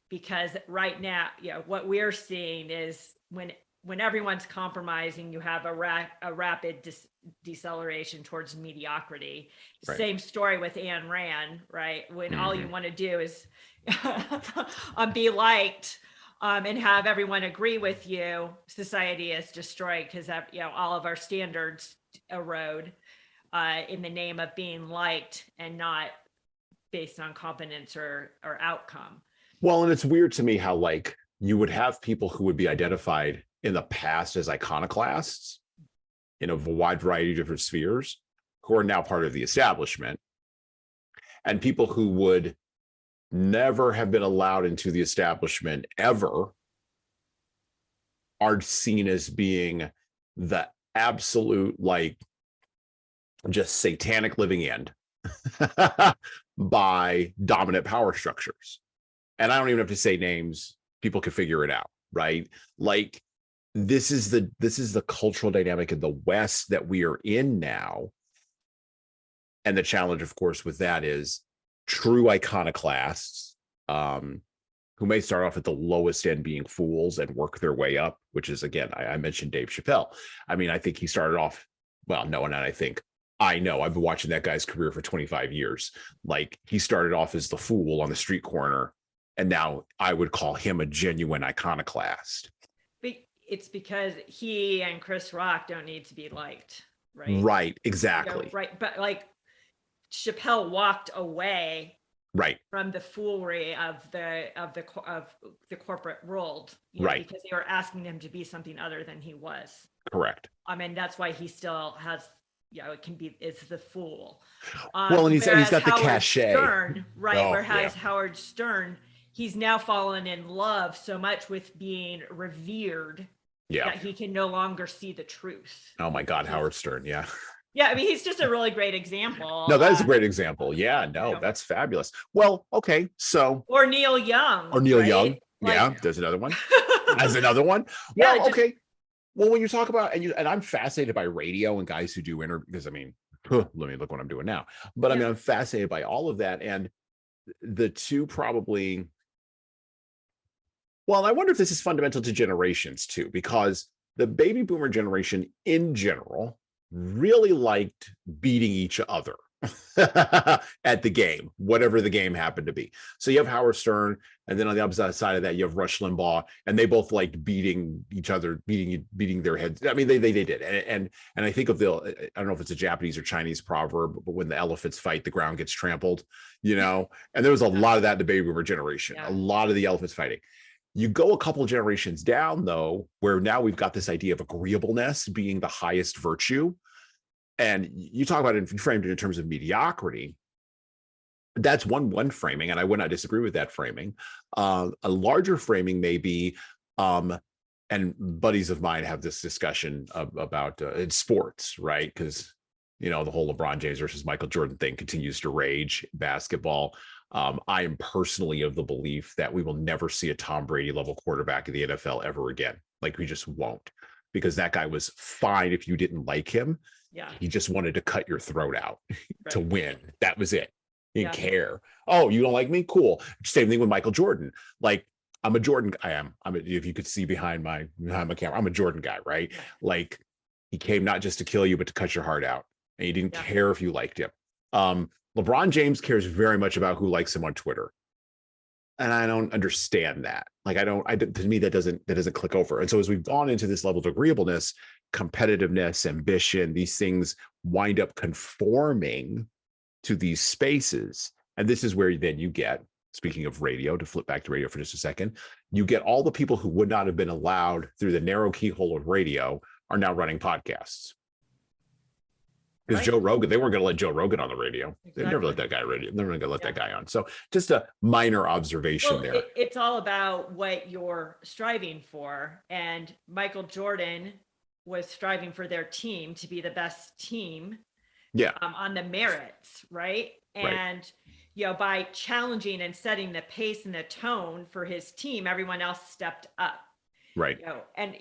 Because right now, what we're seeing is when everyone's compromising, you have a rapid deceleration towards mediocrity. Right. Same story with Ayn Rand, right? When all you want to do is be liked and have everyone agree with you, society is destroyed because all of our standards erode in the name of being liked and not based on competence or outcome. Well, and it's weird to me how like you would have people who would be identified in the past as iconoclasts in a wide variety of different spheres who are now part of the establishment, and people who would never have been allowed into the establishment ever are seen as being the absolute like just satanic living end by dominant power structures. And I don't even have to say names, people can figure it out, right? Like this is the cultural dynamic in the West that we are in now. And the challenge, of course, with that is true iconoclasts who may start off at the lowest end being fools and work their way up, which is, again, I mentioned Dave Chappelle. I mean, I think he started off, well, no, and I think, I know, I've been watching that guy's career for 25 years. Like he started off as the fool on the street corner, and now I would call him a genuine iconoclast. It's because he and Chris Rock don't need to be liked, right? Right, exactly. Right, but like Chappelle walked away right from the foolery of the corporate world, right, because they were asking him to be something other than he was. Correct. I mean, that's why he still has, it can be, it's the fool. Well, and he's got the cachet. Stern, right? Whereas Howard Stern, he's now fallen in love so much with being revered that he can no longer see the truth. Oh my God, Howard Stern. Yeah. Yeah, I mean, he's just a really great example. No, that is a great example. Yeah, no, that's fabulous. Well, okay, so or Neil Young. Young. Yeah, there's another one. There's another one. Well, okay. Well, when you talk about and I'm fascinated by radio and guys who do interviews, because I mean, let me look what I'm doing now. But I mean, I'm fascinated by all of that, and the two probably. Well, I wonder if this is fundamental to generations too, because the baby boomer generation in general really liked beating each other at the game, whatever the game happened to be. So you have Howard Stern, and then on the opposite side of that, you have Rush Limbaugh, and they both liked beating each other, beating their heads. I mean, they did. And I think of I don't know if it's a Japanese or Chinese proverb, but when the elephants fight, the ground gets trampled, and there was a lot of that in the baby boomer generation, a lot of the elephants fighting. You go a couple generations down, though, where now we've got this idea of agreeableness being the highest virtue. And you talk about it framed in terms of mediocrity. That's one framing, and I would not disagree with that framing. A larger framing may be, and buddies of mine have this discussion about in sports, right? Because, the whole LeBron James versus Michael Jordan thing continues to rage in basketball. I am personally of the belief that we will never see a Tom Brady level quarterback in the NFL ever again. Like we just won't, because that guy was fine if you didn't like him. Yeah. He just wanted to cut your throat out to win. That was it. He didn't care. Oh, you don't like me? Cool. Same thing with Michael Jordan. Like I'm a Jordan. If you could see behind my camera, I'm a Jordan guy, right? Yeah. Like he came not just to kill you, but to cut your heart out. And he didn't care if you liked him. LeBron James cares very much about who likes him on Twitter. And I don't understand that. Like to me, that doesn't click over. And so as we've gone into this level of agreeableness, competitiveness, ambition, these things wind up conforming to these spaces. And this is where then you get, speaking of radio, to flip back to radio for just a second, you get all the people who would not have been allowed through the narrow keyhole of radio are now running podcasts. Because Joe Rogan, they weren't going to let Joe Rogan on the radio. Exactly. They never let that guy radio. They're never going to let that guy on. So just a minor observation there. It's all about what you're striving for. And Michael Jordan was striving for their team to be the best team. Yeah. On the merits, right? And, by challenging and setting the pace and the tone for his team, everyone else stepped up. Right. And,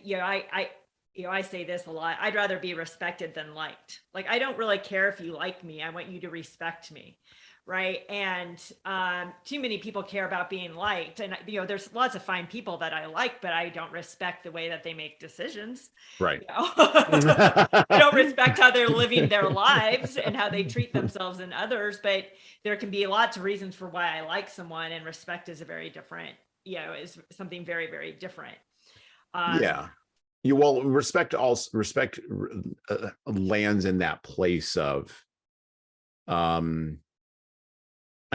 I say this a lot. I'd rather be respected than liked. Like, I don't really care if you like me. I want you to respect me. Right. And too many people care about being liked. And, there's lots of fine people that I like, but I don't respect the way that they make decisions. Right. I don't respect how they're living their lives and how they treat themselves and others. But there can be lots of reasons for why I like someone, and respect is a very different, is something very, very different. Respect lands in that place of, and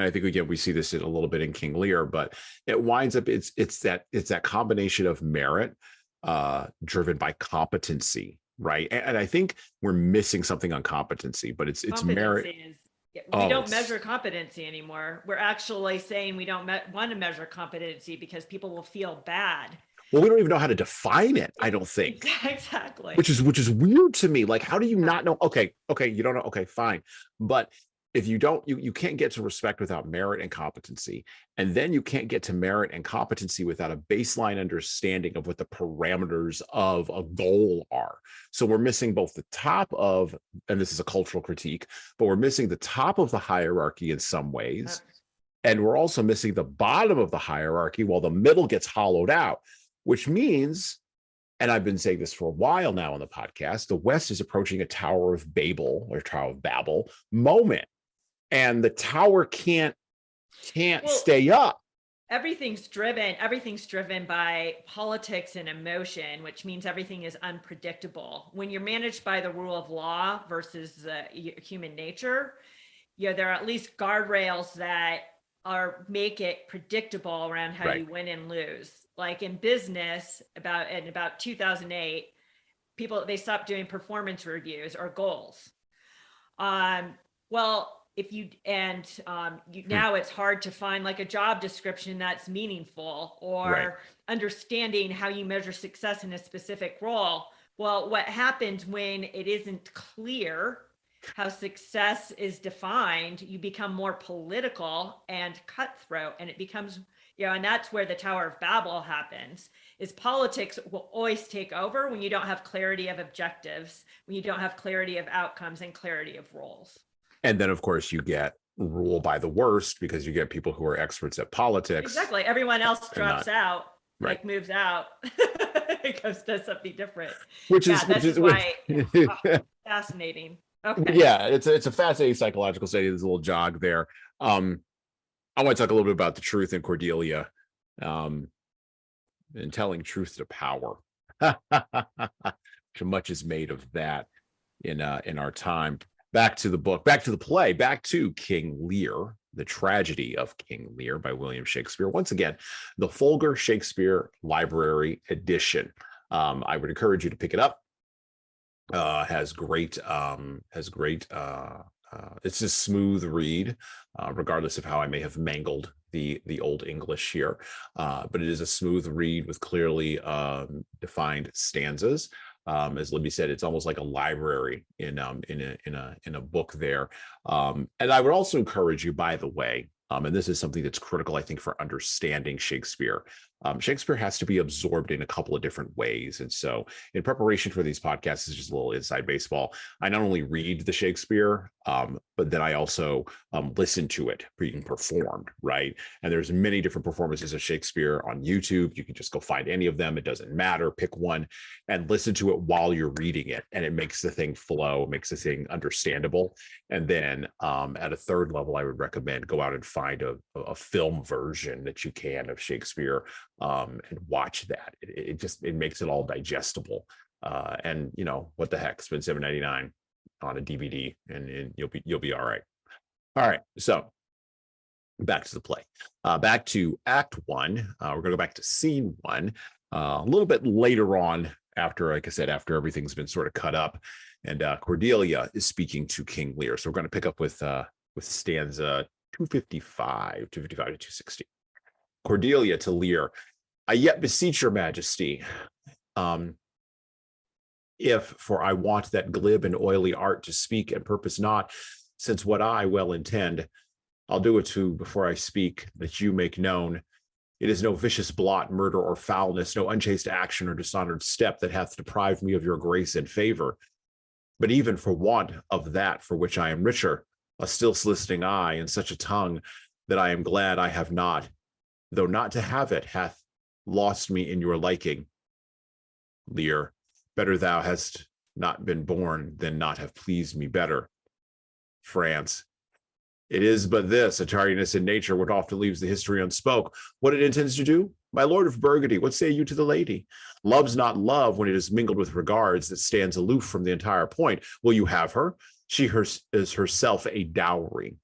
I think we see this a little bit in King Lear, but it winds up it's that combination of merit driven by competency, right? And I think we're missing something on competency, but it's merit. We don't measure competency anymore. We're actually saying we don't want to measure competency because people will feel bad. Well, we don't even know how to define it, I don't think. Exactly. Which is weird to me. Like, how do you not know? Okay, you don't know. Okay, fine. But if you don't, you can't get to respect without merit and competency. And then you can't get to merit and competency without a baseline understanding of what the parameters of a goal are. So we're missing both the top of, and this is a cultural critique, but we're missing the top of the hierarchy in some ways. And we're also missing the bottom of the hierarchy while the middle gets hollowed out, which means, and I've been saying this for a while now on the podcast, the West is approaching a Tower of Babel or Tower of Babel moment. And the tower can't stay up. Everything's driven by politics and emotion, which means everything is unpredictable. When you're managed by the rule of law versus human nature, there are at least guardrails that make it predictable around how you win and lose. Like in business, about 2008, they stopped doing performance reviews or goals. Now it's hard to find like a job description that's meaningful or understanding how you measure success in a specific role. Well, what happens when it isn't clear how success is defined? You become more political and cutthroat, and it becomes, and that's where the Tower of Babel happens. Is politics will always take over when you don't have clarity of objectives, when you don't have clarity of outcomes and clarity of roles. And then, of course, you get rule by the worst because you get people who are experts at politics. Exactly. Everyone else drops out, moves out. It goes to something different. Which is why fascinating. Okay. Yeah, it's a fascinating psychological study. There's a little jog there. I want to talk a little bit about the truth in Cordelia, and telling truth to power. Much is made of that in our time. Back to the book, back to the play, back to King Lear, The Tragedy of King Lear by William Shakespeare. Once again, the Folger Shakespeare Library Edition. I would encourage you to pick it up. Has great. It's a smooth read, regardless of how I may have mangled the Old English here. But it is a smooth read with clearly defined stanzas. As Libby said, it's almost like a library in a book there. And I would also encourage you, by the way, and this is something that's critical, I think, for understanding Shakespeare. Shakespeare has to be absorbed in a couple of different ways. And so in preparation for these podcasts, it's just a little inside baseball. I not only read the Shakespeare, but then I also listen to it being performed, right? And there's many different performances of Shakespeare on YouTube. You can just go find any of them. It doesn't matter. Pick one and listen to it while you're reading it. And it makes the thing flow, makes the thing understandable. And then at a third level, I would recommend go out and find a film version that you can of Shakespeare, and watch that. It makes it all digestible. And what the heck, spend $7.99 on a DVD and you'll be all right. All right, so back to the play, back to Act 1. We're gonna go back to Scene 1 a little bit later on, after, like I said, after everything's been sort of cut up, and Cordelia is speaking to King Lear. So we're going to pick up with stanza 255 to 260. Cordelia to Lear: I yet beseech your majesty, if, for I want that glib and oily art to speak and purpose not, since what I well intend, I'll do it too before I speak, that you make known. It is no vicious blot, murder, or foulness, no unchaste action or dishonored step that hath deprived me of your grace and favor. But even for want of that for which I am richer, a still soliciting eye, and such a tongue that I am glad I have not, though not to have it hath lost me in your liking. Lear, better thou hast not been born than not have pleased me better. France, it is but this, a tardiness in nature, what often leaves the history unspoke. What it intends to do? My lord of Burgundy, what say you to the lady? Love's not love when it is mingled with regards that stands aloof from the entire point. Will you have her? She is herself a dowry.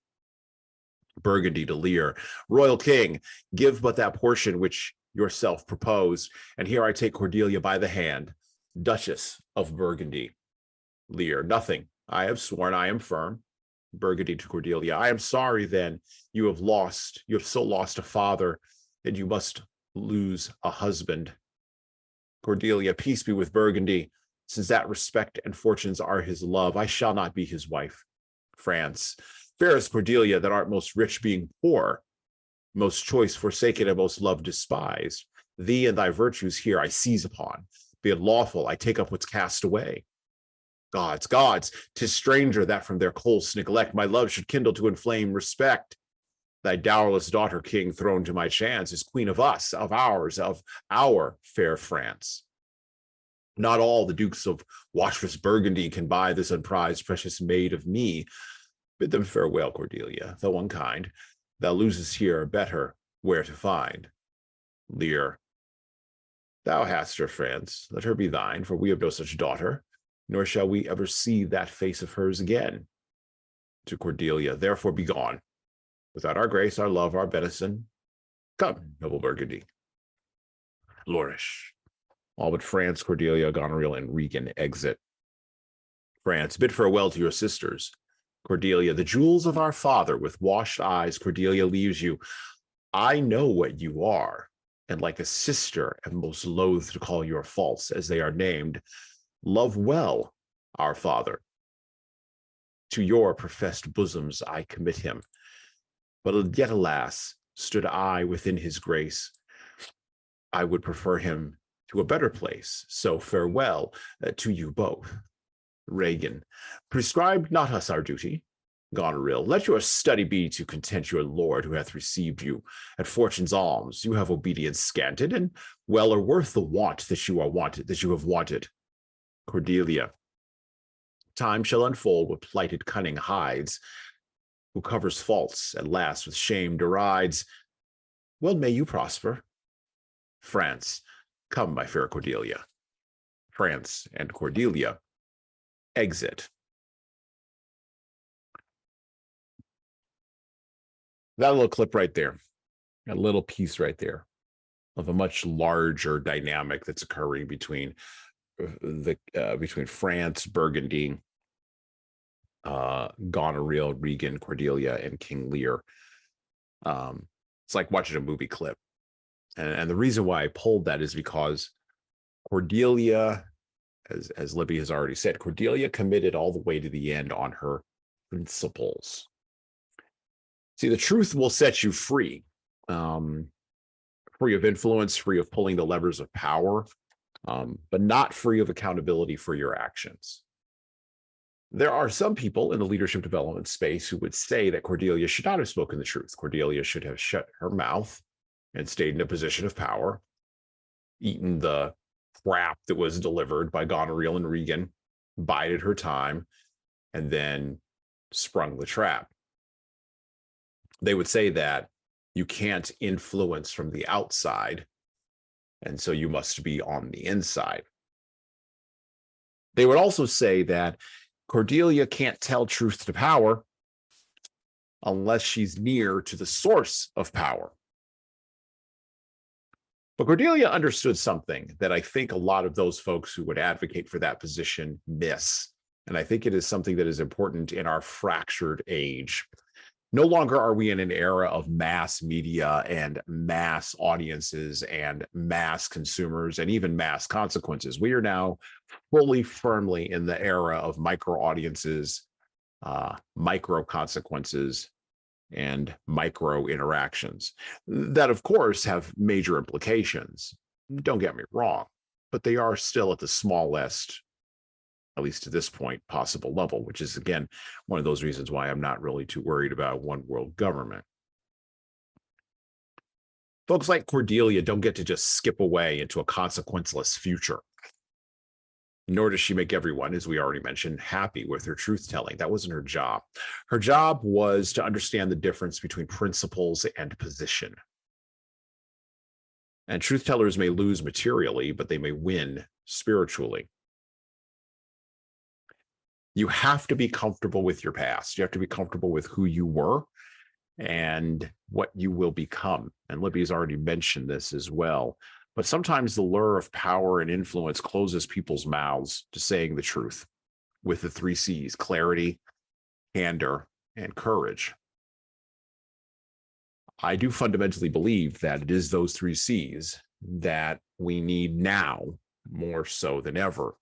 Burgundy to Lear, royal king, give but that portion which yourself proposed, and here I take Cordelia by the hand, Duchess of Burgundy. Lear, nothing. I have sworn I am firm. Burgundy to Cordelia, I am sorry then you have so lost a father, and you must lose a husband. Cordelia, peace be with Burgundy, since that respect and fortunes are his love, I shall not be his wife. France, fairest Cordelia, that art most rich being poor, most choice forsaken, and most loved despised. Thee and thy virtues here I seize upon. Be it lawful, I take up what's cast away. Gods, 'tis stranger that from their close neglect my love should kindle to inflame respect. Thy dowerless daughter, king, thrown to my chance, is queen of us, of ours, of our fair France. Not all the dukes of watchful Burgundy can buy this unprized precious maid of me. Bid them farewell, Cordelia, though unkind. Thou losest here better where to find. Lear, thou hast her, France, let her be thine, for we have no such daughter, nor shall we ever see that face of hers again. To Cordelia, therefore be gone. Without our grace, our love, our benison, come, noble Burgundy. Flourish. All but France, Cordelia, Goneril, and Regan exit. France, bid farewell to your sisters. Cordelia, the jewels of our father, with washed eyes, Cordelia leaves you. I know what you are, and like a sister am most loath to call your faults as they are named. Love well our father. To your professed bosoms I commit him. But yet, alas, stood I within his grace, I would prefer him to a better place. So farewell to you both. Regan, prescribe not us our duty. Goneril, let your study be to content your lord who hath received you at fortune's alms. You have obedience scanted, and well are worth the want that you have wanted. Cordelia, time shall unfold what plighted cunning hides, who covers faults at last with shame derides. Well may you prosper. France, come, my fair Cordelia. France and Cordelia exit. That little clip right there, a little piece right there of a much larger dynamic that's occurring between between France, Burgundy, Goneril, Regan, Cordelia, and King Lear. It's like watching a movie clip. And the reason why I pulled that is because Cordelia, as Libby has already said, Cordelia committed all the way to the end on her principles. See, the truth will set you free, free of influence, free of pulling the levers of power, but not free of accountability for your actions. There are some people in the leadership development space who would say that Cordelia should not have spoken the truth. Cordelia should have shut her mouth and stayed in a position of power, eaten the crap that was delivered by Goneril and Regan, bided her time, and then sprung the trap. They would say that you can't influence from the outside, and so you must be on the inside. They would also say that Cordelia can't tell truth to power unless she's near to the source of power. But Cordelia understood something that I think a lot of those folks who would advocate for that position miss. And I think it is something that is important in our fractured age. No longer are we in an era of mass media and mass audiences and mass consumers and even mass consequences. We are now fully, firmly in the era of micro audiences, micro consequences, and micro interactions that, of course, have major implications. Don't get me wrong, but they are still at the smallest, at least to this point, possible level, which is, again, one of those reasons why I'm not really too worried about one world government. Folks like Cordelia don't get to just skip away into a consequenceless future. Nor does she make everyone, as we already mentioned, happy with her truth telling. That wasn't her job. Her job was to understand the difference between principles and position. And truth tellers may lose materially, but they may win spiritually. You have to be comfortable with your past. You have to be comfortable with who you were and what you will become. And Libby's already mentioned this as well. But sometimes the lure of power and influence closes people's mouths to saying the truth with the 3 C's: clarity, candor, and courage. I do fundamentally believe that it is those 3 C's that we need now more so than ever.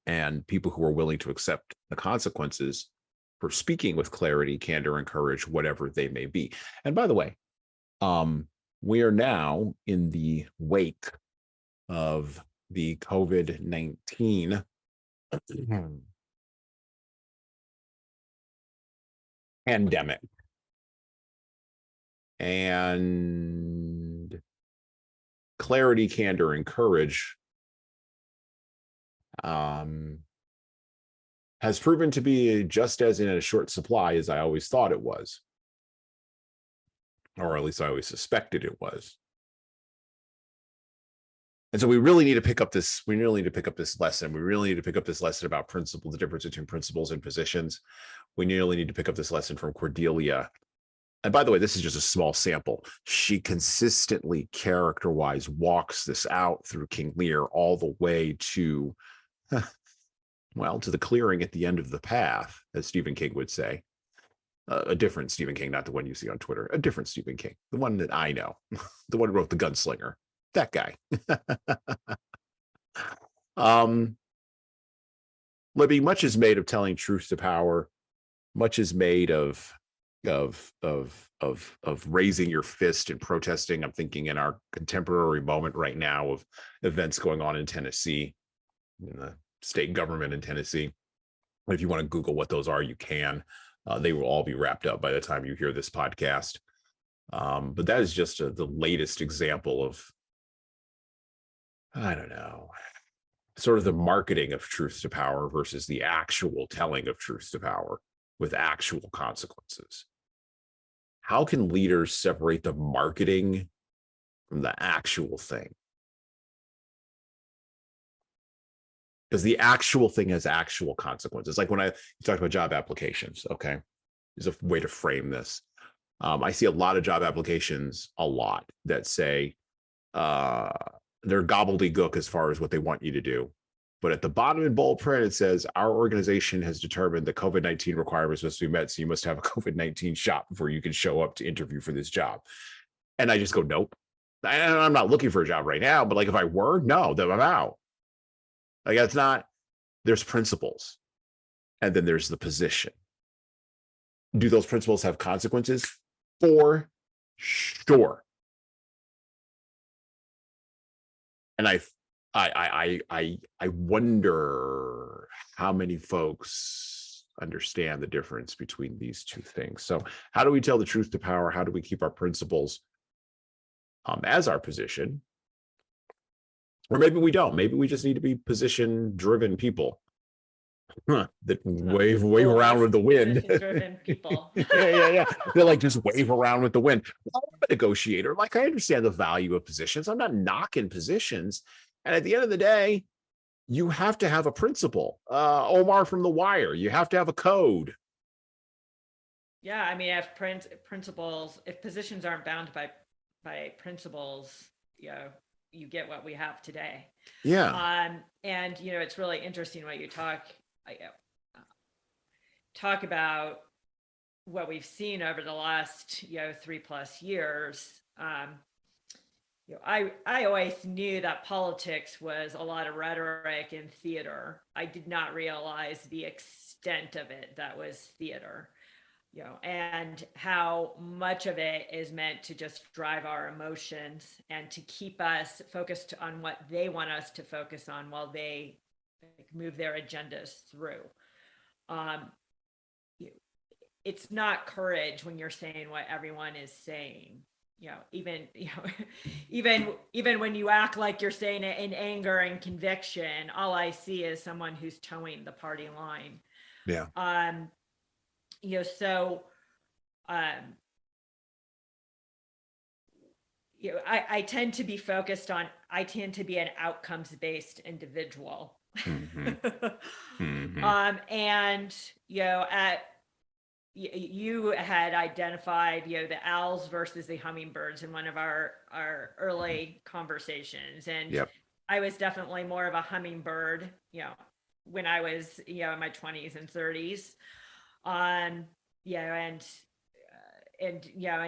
And people who are willing to accept the consequences for speaking with clarity, candor, and courage, whatever they may be. And by the way, we are now in the wake of the COVID-19 pandemic. And clarity, candor, and courage has proven to be just as in a short supply as I always thought it was. Or at least I always suspected it was. And so we really need to pick up this. We really need to pick up this lesson. We really need to pick up this lesson about principle, the difference between principles and positions. We really need to pick up this lesson from Cordelia. And by the way, this is just a small sample. She consistently, character-wise, walks this out through King Lear all the way to, well, to the clearing at the end of the path, as Stephen King would say. A different Stephen King, not the one you see on Twitter, a different Stephen King, the one that I know, the one who wrote The Gunslinger, that guy. Libby, much is made of telling truth to power. Much is made of raising your fist and protesting. I'm thinking in our contemporary moment right now of events going on in Tennessee, in the state government in Tennessee. If you want to Google what those are, you can. They will all be wrapped up by the time you hear this podcast. But that is just the latest example of, I don't know, sort of the marketing of truth to power versus the actual telling of truth to power with actual consequences. How can leaders separate the marketing from the actual thing? Because the actual thing has actual consequences. Like when you talked about job applications, okay, there's a way to frame this. I see a lot of job applications, that say they're gobbledygook as far as what they want you to do. But at the bottom in bold print, it says, our organization has determined the COVID-19 requirements must be met, so you must have a COVID-19 shot before you can show up to interview for this job. And I just go, nope. I'm not looking for a job right now, but like if I were, no, then I'm out. Like that's not, there's principles. And then there's the position. Do those principles have consequences? For sure. And I wonder how many folks understand the difference between these two things. So how do we tell the truth to power? How do we keep our principles as our position? Or maybe we don't. Maybe we just need to be position-driven people that wave around with the wind. People. yeah. They like just wave around with the wind. I'm a negotiator. Like I understand the value of positions. I'm not knocking positions. And at the end of the day, you have to have a principle. Omar from The Wire, you have to have a code. Yeah, I mean, if principles, if positions aren't bound by principles, you get what we have today. Yeah. And it's really interesting what you talk about what we've seen over the last 3+ years. I always knew that politics was a lot of rhetoric and theater. I did not realize the extent of it that was theater. and how much of it is meant to just drive our emotions and to keep us focused on what they want us to focus on while they move their agendas through. It's not courage when you're saying what everyone is saying. Even when you act like you're saying it in anger and conviction, all I see is someone who's towing the party line. Yeah. So I tend to be focused on, I tend to be an outcomes-based individual. Mm-hmm. Mm-hmm. And you had identified the owls versus the hummingbirds in one of our early conversations, and Yep. I was definitely more of a hummingbird when I was in my 20s and 30s. And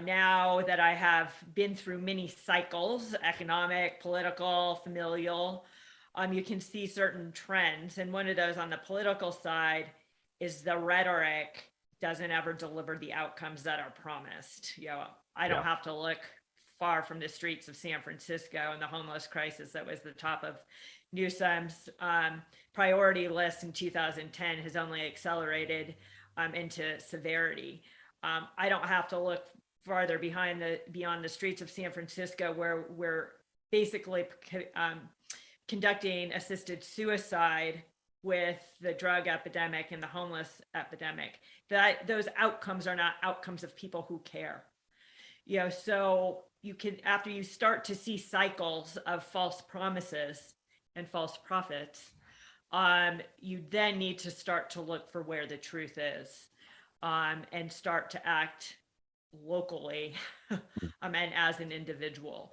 now that I have been through many cycles, economic, political, familial, you can see certain trends. And one of those on the political side is the rhetoric doesn't ever deliver the outcomes that are promised. I don't have to look far from the streets of San Francisco and the homeless crisis that was the top of Newsom's priority list in 2010 has only accelerated into severity. I don't have to look farther beyond the streets of San Francisco, where we're basically conducting assisted suicide with the drug epidemic and the homeless epidemic. That those outcomes are not outcomes of people who care. So you can, after you start to see cycles of false promises and false prophets, you then need to start to look for where the truth is, and start to act locally and as an individual.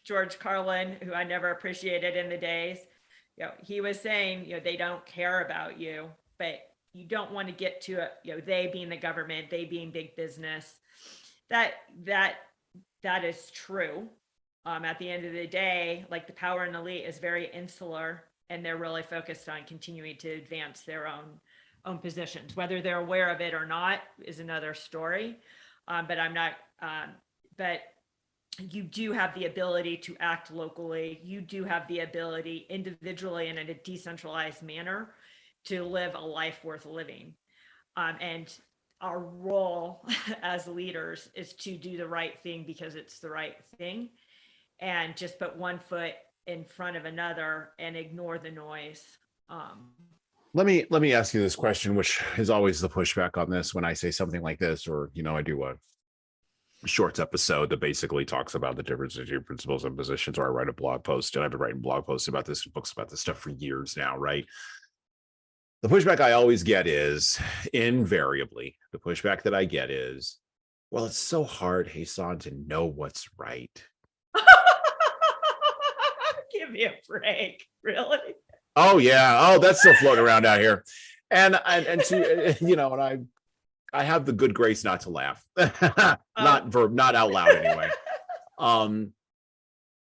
George Carlin, who I never appreciated in the days, he was saying, they don't care about you, but you don't want to get to they being the government, they being big business. That is true. At the end of the day, like, the power and elite is very insular, and they're really focused on continuing to advance their own positions. Whether they're aware of it or not is another story. But you do have the ability to act locally. You do have the ability individually and in a decentralized manner to live a life worth living. And our role as leaders is to do the right thing because it's the right thing, and just put one foot in front of another and ignore the noise. Let me ask you this question, which is always the pushback on this when I say something like this, or I do a shorts episode that basically talks about the difference between principles and positions, or I write a blog post, and I've been writing blog posts about this, books about this stuff for years now, right? The pushback I always get is, invariably, the pushback that I get is, well, it's so hard, Hassan, to know what's right. Give me a break, really? Oh yeah, oh, that's still floating around out here, and I have the good grace not to laugh, not out loud anyway.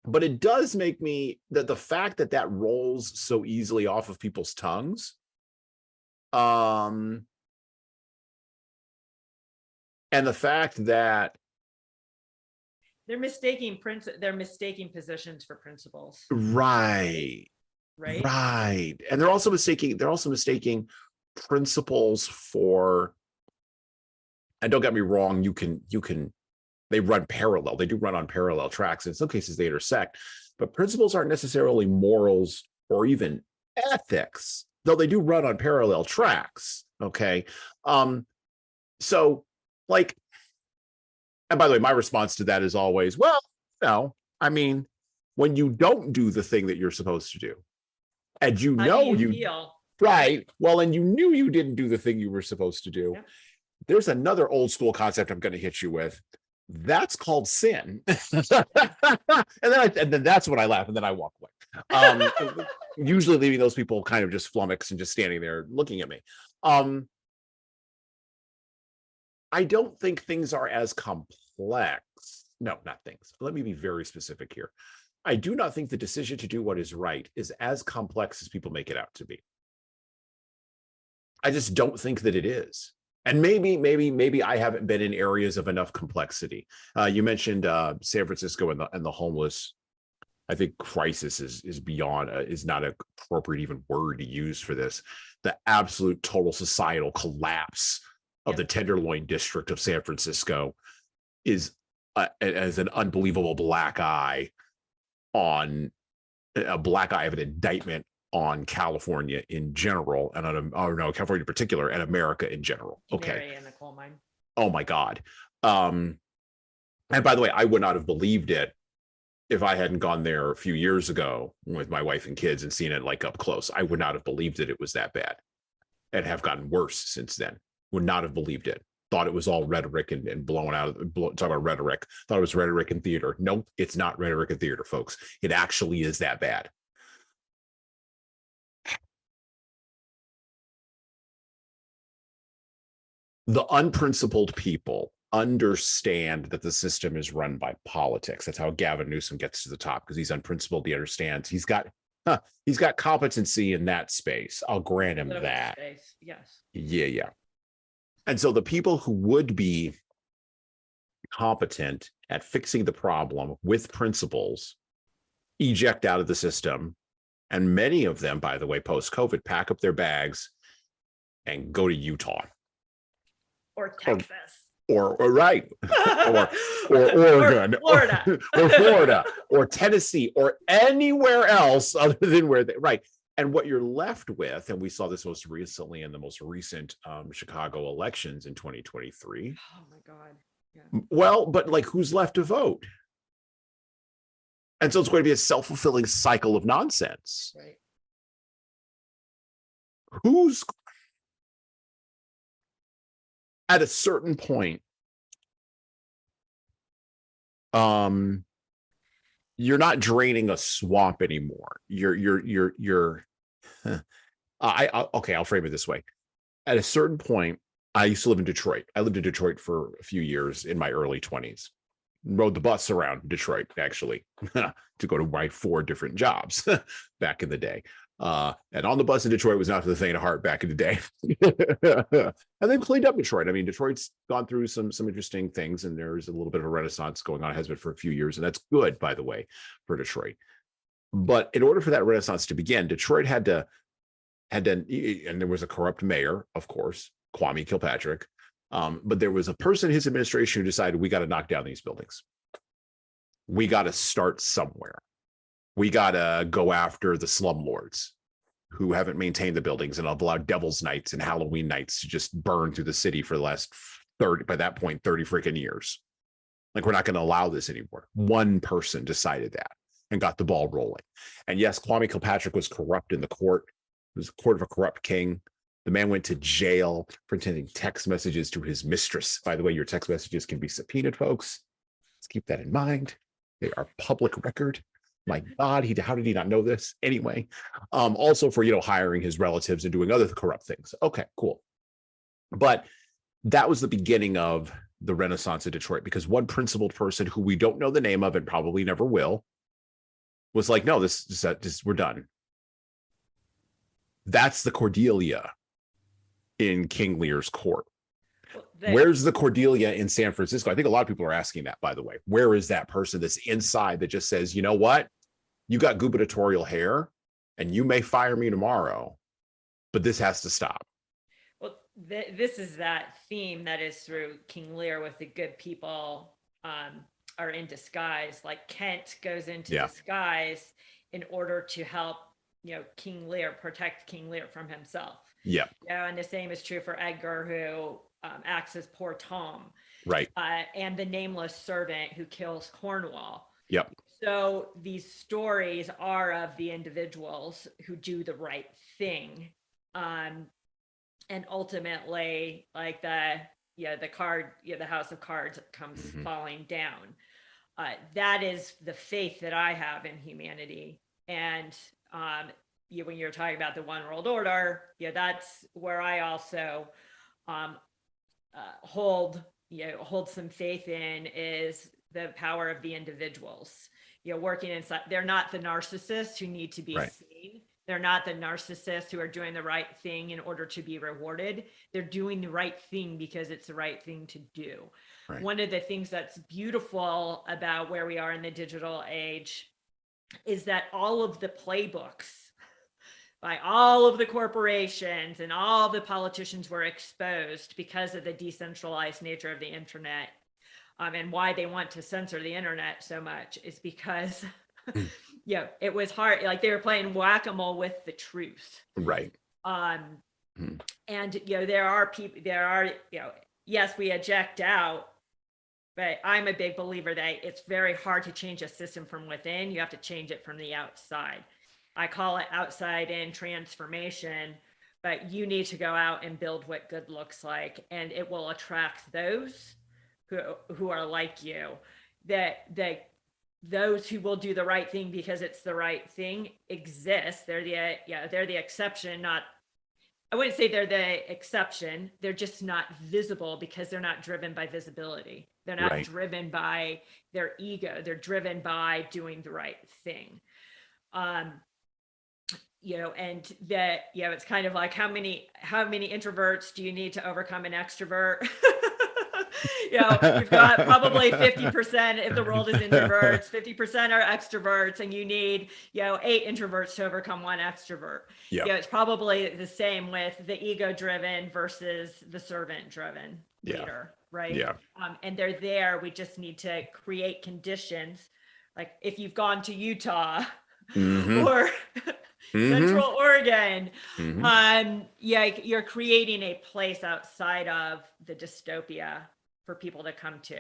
But it does make me, that the fact that rolls so easily off of people's tongues, and the fact that they're mistaking positions for principles. Right. And they're also mistaking principles for, and don't get me wrong, they run parallel. They do run on parallel tracks. In some cases they intersect, but principles aren't necessarily morals or even ethics, though they do run on parallel tracks. Okay. So, like, and by the way, my response to that is always, well, no, I mean, when you don't do the thing that you're supposed to do, and How do you feel? Right. Well, and you knew you didn't do the thing you were supposed to do. Yep. There's another old school concept I'm going to hit you with. That's called sin. and then that's when I laugh, and then I walk away. Usually leaving those people kind of just flummoxed and just standing there looking at me. I don't think things are as complex. No, not things. Let me be very specific here. I do not think the decision to do what is right is as complex as people make it out to be. I just don't think that it is. And maybe I haven't been in areas of enough complexity. You mentioned San Francisco and the homeless. I think crisis is beyond is not an appropriate even word to use for this. The absolute total societal collapse of the Tenderloin district of San Francisco is as an unbelievable black eye of an indictment on California in general, and California in particular, and America in general. Okay. In the coal mine. Oh my God. And by the way, I would not have believed it if I hadn't gone there a few years ago with my wife and kids and seen it like up close. I would not have believed that it was that bad, and have gotten worse since then. Would not have believed it. Thought it was all rhetoric and blown out of talk about rhetoric. Thought it was rhetoric and theater. Nope, it's not rhetoric and theater, folks. It actually is that bad. The unprincipled people understand that the system is run by politics. That's how Gavin Newsom gets to the top, because he's unprincipled. He understands he's got competency in that space. I'll grant him that. Space. Yes. Yeah. And so the people who would be competent at fixing the problem with principles eject out of the system. And many of them, by the way, post-COVID, pack up their bags and go to Utah. Or Texas. Or right. or Oregon. Florida. Or Florida. Or Tennessee. Or anywhere else other than where they, right. And what you're left with, and we saw this most recently in the most recent Chicago elections in 2023. Oh my God. Yeah. Well, but like, who's left to vote? And so it's going to be a self-fulfilling cycle of nonsense. Right. Who's at a certain point, you're not draining a swamp anymore. I'll frame it this way. At a certain point, I used to live in Detroit. I lived in Detroit for a few years in my early 20s. Rode the bus around Detroit, actually, to go to my 4 different jobs back in the day. And on the bus in Detroit was not for the faint of heart back in the day. And they've cleaned up Detroit. I mean, Detroit's gone through some interesting things, and there's a little bit of a renaissance going on. It has been for a few years, and that's good, by the way, for Detroit. But in order for that renaissance to begin, Detroit had to, and there was a corrupt mayor, of course, Kwame Kilpatrick. But there was a person in his administration who decided, we got to knock down these buildings. We got to start somewhere. We got to go after the slumlords who haven't maintained the buildings and have allowed Devil's Nights and Halloween nights to just burn through the city for the last 30 freaking years. Like, we're not going to allow this anymore. One person decided that and got the ball rolling. And yes, Kwame Kilpatrick was corrupt in the court. It was a court of a corrupt king. The man went to jail for sending text messages to his mistress. By the way, your text messages can be subpoenaed, folks. Let's keep that in mind. They are public record. My God, how did he not know this? Anyway, also for, hiring his relatives and doing other corrupt things. Okay, cool. But that was the beginning of the Renaissance of Detroit, because one principled person who we don't know the name of and probably never will was like, no, this we're done. That's the Cordelia in King Lear's court. Where's the Cordelia in San Francisco? I think a lot of people are asking that, by the way. Where is that person that's inside that just says, you know what? You got gubernatorial hair and you may fire me tomorrow, but this has to stop. Well, this is that theme that is through King Lear, with the good people are in disguise. Like, Kent goes into disguise in order to help, King Lear, protect King Lear from himself. Yeah. And the same is true for Edgar, who acts as poor Tom. Right. And the nameless servant who kills Cornwall. Yep. So these stories are of the individuals who do the right thing. And ultimately, like the house of cards comes falling down. That is the faith that I have in humanity. And when you're talking about the one world order, that's where I also hold some faith in, is the power of the individuals. Working inside, they're not the narcissists who need to be seen. They're not the narcissists who are doing the right thing in order to be rewarded. They're doing the right thing because it's the right thing to do. Right. One of the things that's beautiful about where we are in the digital age is that all of the playbooks by all of the corporations and all the politicians were exposed because of the decentralized nature of the internet. And why they want to censor the internet so much is because it was hard. Like they were playing whack-a-mole with the truth. Right. And there are people, yes, we eject out, but I'm a big believer that it's very hard to change a system from within. You have to change it from the outside. I call it outside in transformation, but you need to go out and build what good looks like, and it will attract those who are like you, that those who will do the right thing because it's the right thing exist. They're the exception, not, I wouldn't say they're the exception. They're just not visible because they're not driven by visibility. They're not driven by their ego. They're driven by doing the right thing. And that, it's kind of like how many introverts do you need to overcome an extrovert? You've got probably 50% if the world is introverts, 50% are extroverts, and you need, 8 introverts to overcome 1 extrovert. It's probably the same with the ego-driven versus the servant-driven leader, right? And they're there. We just need to create conditions. Like if you've gone to Utah or Central Oregon, you're creating a place outside of the dystopia for people to come to.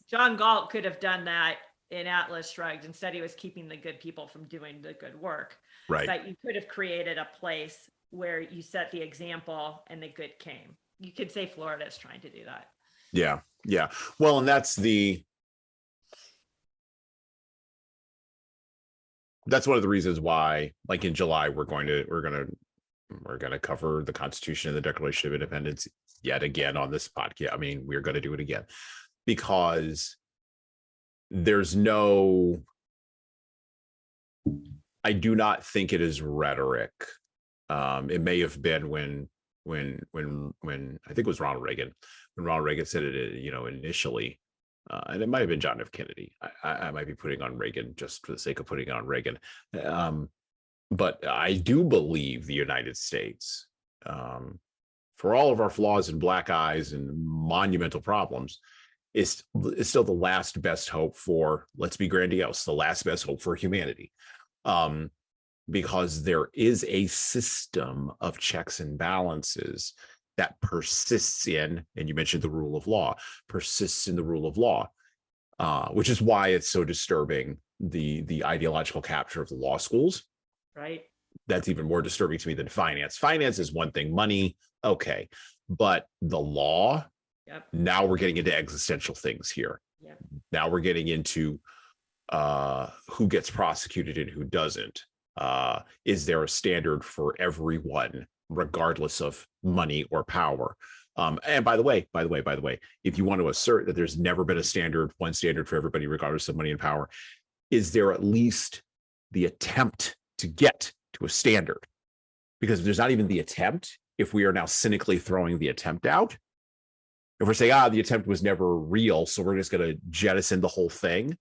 John Galt could have done that in Atlas Shrugged. Instead, he was keeping the good people from doing the good work. Right. But you could have created a place where you set the example and the good came. You could say Florida is trying to do that. Yeah. Well, and that's one of the reasons why, like in July, we're going to cover the Constitution and the Declaration of Independence yet again on this podcast. I mean, we're going to do it again because I do not think it is rhetoric. It may have been when I think it was Ronald Reagan, when Ronald Reagan said it, initially. And it might have been John F. Kennedy. I might be putting on Reagan just for the sake of putting on Reagan. But I do believe the United States, for all of our flaws and black eyes and monumental problems, is still the last best hope for, let's be grandiose, the last best hope for humanity. Because there is a system of checks and balances that persists in, and you mentioned the rule of law, persists in the rule of law, which is why it's so disturbing, the ideological capture of the law schools. Right. That's even more disturbing to me than finance. Finance is one thing, money, okay. But the law, now we're getting into existential things here. Now we're getting into who gets prosecuted and who doesn't. Is there a standard for everyone, regardless of money or power? And by the way, if you want to assert that there's never been one standard for everybody, regardless of money and power, is there at least the attempt to get to a standard? Because if there's not even the attempt, if we are now cynically throwing the attempt out, if we're saying, the attempt was never real, so we're just going to jettison the whole thing.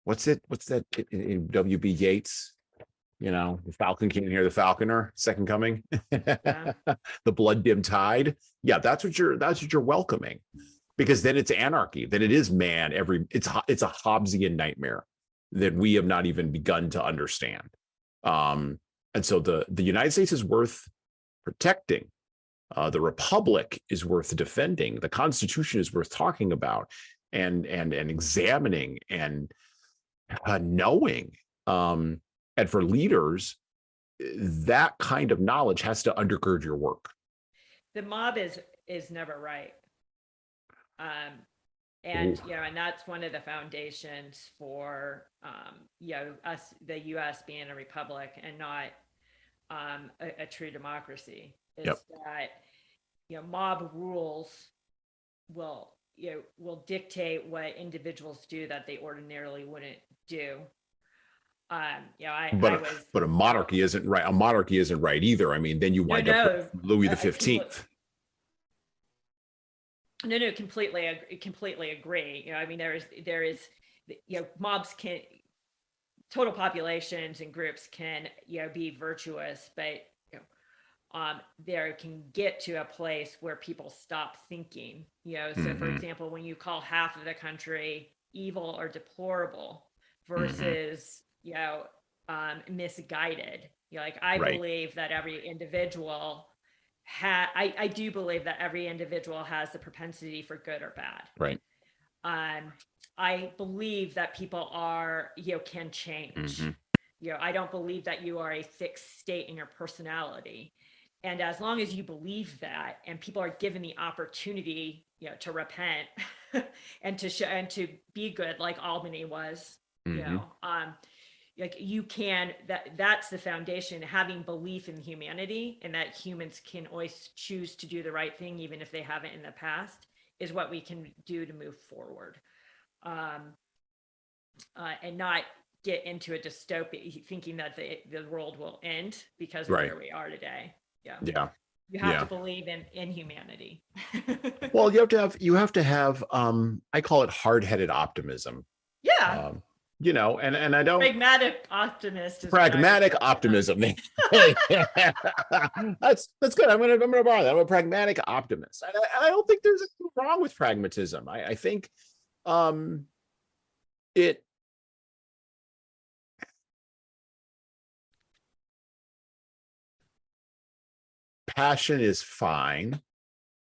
What's that in W.B. Yeats? The Falcon can't hear the falconer, second coming. The blood-dimmed tide. Yeah, that's what you're welcoming, because then it's anarchy. Then it is man. It's a Hobbesian nightmare that we have not even begun to understand. And so the United States is worth protecting. The Republic is worth defending. The Constitution is worth talking about and examining and knowing. And for leaders, that kind of knowledge has to undergird your work. The mob is never right. And that's one of the foundations for us, the U.S. being a republic and not a true democracy, is that mob rules will dictate what individuals do that they ordinarily wouldn't do. You know, I But was, but a monarchy isn't right. A monarchy isn't right either. I mean, then you wind up with Louis the 15th. No, completely agree. You know, I mean, there is, you know, mobs can, total populations and groups can, you know, be virtuous, but you know, there can get to a place where people stop thinking. You know, so for example, when you call half of the country evil or deplorable versus you know, misguided. You know, like I believe that every individual I do believe that every individual has the propensity for good or bad. Right. I believe that people are, you know, can change. You know, I don't believe that you are a fixed state in your personality. And as long as you believe that, and people are given the opportunity, you know, to repent and to show and to be good, like Albany was, you know, like you can, that's the foundation, having belief in humanity and that humans can always choose to do the right thing even if they haven't in the past, is what we can do to move forward, and not get into a dystopia thinking that the world will end because of where we are today. You have to believe in humanity. Well, you have to have I call it hard-headed optimism. You know, and I don't, pragmatic optimist is pragmatic optimism. That's good. I'm gonna borrow that. I'm a pragmatic optimist. And I don't think there's anything wrong with pragmatism. I think it passion is fine.